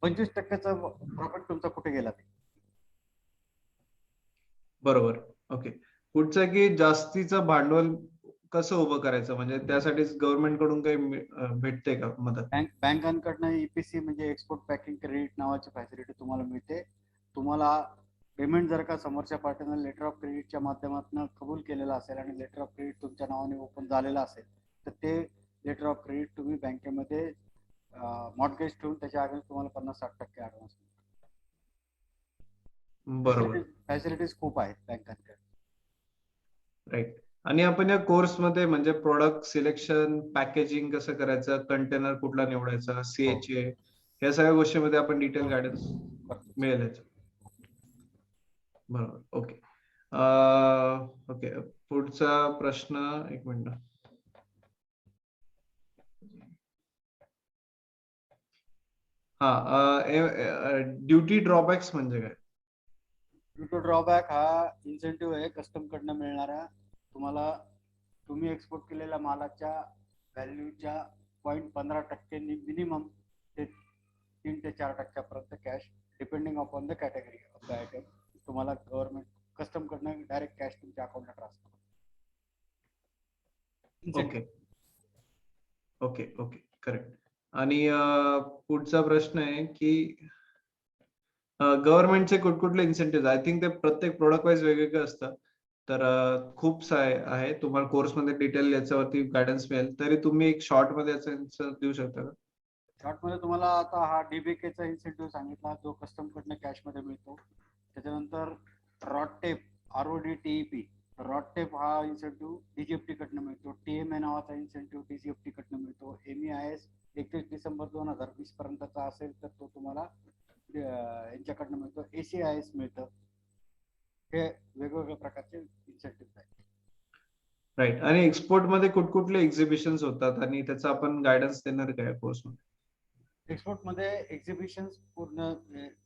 25%चा प्रॉफिट तुमचा कुठे गेला ते. बरोबर. ओके. पुढचं आहे की जास्तीचं भांडवल कसं उभं करायचं, म्हणजे त्यासाठी गव्हर्नमेंट कडून काही भेटते का मदत? बँकांकडनं ईपीसी म्हणजे एक्सपोर्ट पॅकिंग क्रेडिट नावाची फॅसिलिटी तुम्हाला मिळते. तुम्हाला पेमेंट जर का समोरच्या पार्टीनं लेटर ऑफ क्रेडिटच्या माध्यमातून कबूल केलेलं असेल आणि लेटर ऑफ क्रेडिट तुमच्या नावाने ओपन झालेलं असेल तर ते लेटर ऑफ क्रेडिट तुम्ही बँकेमध्ये मॉर्टगेज ठेवून त्याच्या अगेन्स्ट तुम्हाला 50-60% ऍडव्हान्स बरोबर. फॅसिलिटीज खूप आहेत बँकांकडे. राईट. आणि आपण या कोर्स मध्ये म्हणजे प्रोडक्ट सिलेक्शन, पॅकेजिंग कसं करायचं, कंटेनर कुठला निवडायचा, CHA, या सगळ्या गोष्टीमध्ये आपण डिटेल गायडन्स मिळेल याच्यात. बरोबर. ओके. ओके. पुढचा प्रश्न, एक मिनिट. ड्युटी ड्रॉबॅक्स म्हणजे काय? ड्यू ड्रॉबॅक हा इन्सेंटिव्ह आहे कस्टम कडनं मिळणारा. तुम्ही एक्सपोर्ट केलेल्या मालाच्या व्हॅल्यूच्या 0.15% मिनिमम ते 3 ते 4% पर्यंत cash depending upon the category of the item तुम्हाला गव्हर्नमेंट कस्टम कडनं डायरेक्ट कॅश तुमच्या अकाउंटला transfer. Okay. Okay. Okay. Correct. आणि पुढचा प्रश्न आहे की गव्हर्नमेंटचे कुठकुठले इन्सेंटिव्ह, आय थिंक ते प्रत्येक प्रोडक्ट वाईज वेगवेगळे असतात. तर खूप आहे. तुम्हाला कोर्समध्ये डिटेल याच्यावरती गायडन्स मिळेल. तरी तुम्ही एक शॉर्ट मध्ये याचं answer देऊ शकता का? शॉर्टमध्ये तुम्हाला आता हा डीबीकेचा इन्सेंटिव्ह सांगितला जो कस्टम कडनं कॅशमध्ये मिळतो. त्याच्यानंतर रॉडटेप RODTEP रॉडटेप हा इन्सेंटिव्ह DGFT कडनं मिळतो. TMA नावाचा इन्सेंटिव्ह DGFT कडनं मिळतो. MEIS 31 डिसेंबर 2020 पर्यंतचा असेल तर तो तुम्हाला यांच्याकडनं मिळतो. ACIS मिळतं. हे वेगवेगळ्या प्रकारचे इन्सेंटिव्ह आहेत. राईट. आणि एक्सपोर्ट मध्ये कुठकुठले एक्झिबिशन होतात आणि त्याचा आपण गायडन्स देणार काय कोर्समध्ये? एक्सपोर्ट मध्ये एक्झिबिशन पूर्ण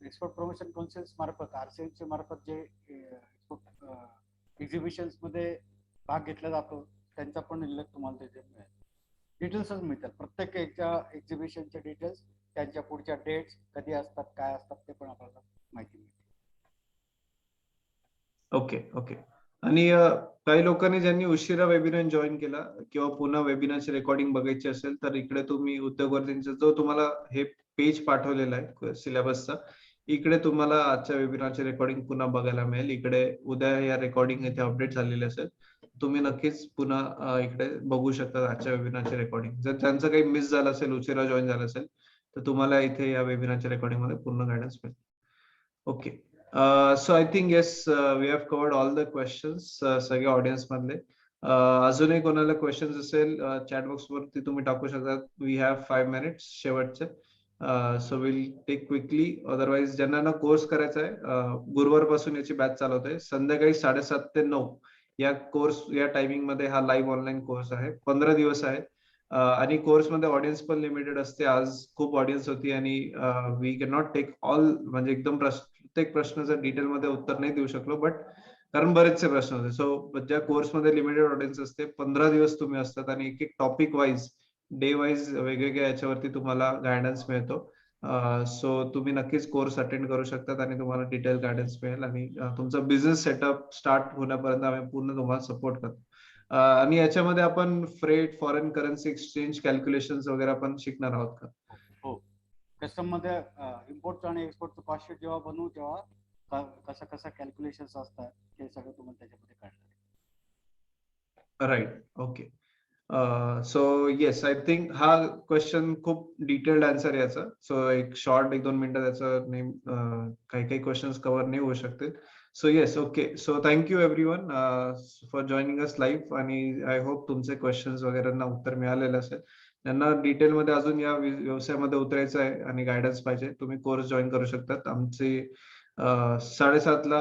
एक्सपोर्ट प्रमोशन काउन्सिल्स मार्फत RCMC मार्फत जे एक्सपोर्ट एक्झिबिशन्स मध्ये भाग घेतला जातो त्यांचा पण उल्लेख तुम्हाला त्याचे मिळेल. डिटेल्सच मिळतात प्रत्येक एक्झिबिशनचे डिटेल्स, त्यांच्या पुढच्या डेट्स कधी असतात काय असतात ते पण आपल्याला माहिती मिळते. ओके. ओके. आणि काही लोकांनी ज्यांनी उशिरा वेबिनार जॉईन केला किंवा पुन्हा वेबिनारची रेकॉर्डिंग बघायची असेल तर इकडे तुम्ही उद्योगवर्तींचा जो तुम्हाला हे पेज पाठवलेला आहे सिलेबसचा, इकडे तुम्हाला आजच्या वेबिनारची रेकॉर्डिंग पुन्हा बघायला मिळेल. इकडे उद्या या रेकॉर्डिंग इथे अपडेट झालेली असेल, तुम्ही नक्कीच पुन्हा इकडे बघू शकता आजच्या वेबिनारची रेकॉर्डिंग. जर त्यांचं काही मिस झालं असेल, उशिरा जॉईन झालं असेल तर तुम्हाला इथे या वेबिनारच्या रेकॉर्डिंग मध्ये पूर्ण गायडन्स मिळेल. Okay. So I think yes, we have covered all the questions सगळ्या ऑडियन्स मधले. अजूनही कोणाला क्वेश्चन्स असेल चॅट बॉक्स वरती तुम्ही टाकू शकता. वी हॅव 5 मिनिट्स शेवटचे. So will take quickly. Otherwise ज्यांना कोर्स करायचा आहे, गुरुवारपासून याची बॅच चालवत आहे. संध्याकाळी 7:30 ते 9 या कोर्स या टायमिंग मध्ये हा लाईव्ह ऑनलाईन कोर्स आहे. 15 दिवस आहे. आणि कोर्स मध्ये ऑडियन्स पण लिमिटेड असते. आज खूप ऑडियन्स होती आणि we can not take all, म्हणजे एकदम प्रत्येक प्रश्नाचं डिटेल मध्ये उत्तर नाही देऊ शकलो, बट कारण बरेचसे प्रश्न होते. सो ज्या कोर्समध्ये लिमिटेड ऑडियन्स असते, 15 दिवस तुम्ही असतात आणि एक एक टॉपिक वाईज, डे वाईज वेगवेगळ्या याच्यावरती तुम्हाला गायडन्स मिळतो. सो तुम्ही नक्कीच कोर्स अटेंड करू शकतात आणि तुम्हाला डिटेल गायडन्स मिळेल आणि तुमचा बिझनेस सेटअप स्टार्ट होण्यापर्यंत आम्ही पूर्ण तुम्हाला सपोर्ट करतो. आणि याच्यामध्ये आपण freight, foreign currency exchange calculations वगैरे आपण शिकणार आहोत का? हो. कस्टम मध्ये इम्पोर्टचं आणि एक्सपोर्टचं कॉस्ट शीट जेव्हा बनवू तेव्हा कसं कॅल्क्युलेशन्स असतात ते सगळं तुम्हाला त्याच्यामध्ये काढतात. Right. Okay. So yes, I think हा क्वेश्चन खूप डिटेल्ड आन्सर याचा. सो एक शॉर्ट 1-2 मिनिटं त्याचं नाही, काही काही क्वेश्चन्स कव्हर नाही होऊ शकते. So yes, okay. So thank you everyone for joining us live, आणि आय होप तुमचे क्वेश्चन्स वगैरेंना उत्तर मिळालेलं असेल. त्यांना डिटेलमध्ये अजून या व्यवसायामध्ये उतरायचं आहे आणि गायडन्स पाहिजे, तुम्ही कोर्स जॉईन करू शकतात. आमचे 7:30ला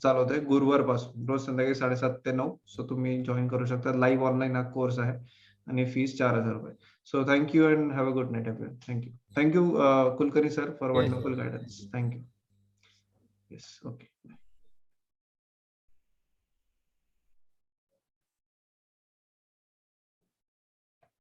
चालू होते गुरुवार पासून, रोज संध्याकाळी 7:30 ते 9. सो तुम्ही जॉईन करू शकता. लाईव्ह ऑनलाईन हा कोर्स आहे आणि फीस 4,000 रुपये. So thank you and have a good night everyone. Thank you. Thank you Kulkarni sir for Yes. Wonderful guidance. Thank you. Yes, okay.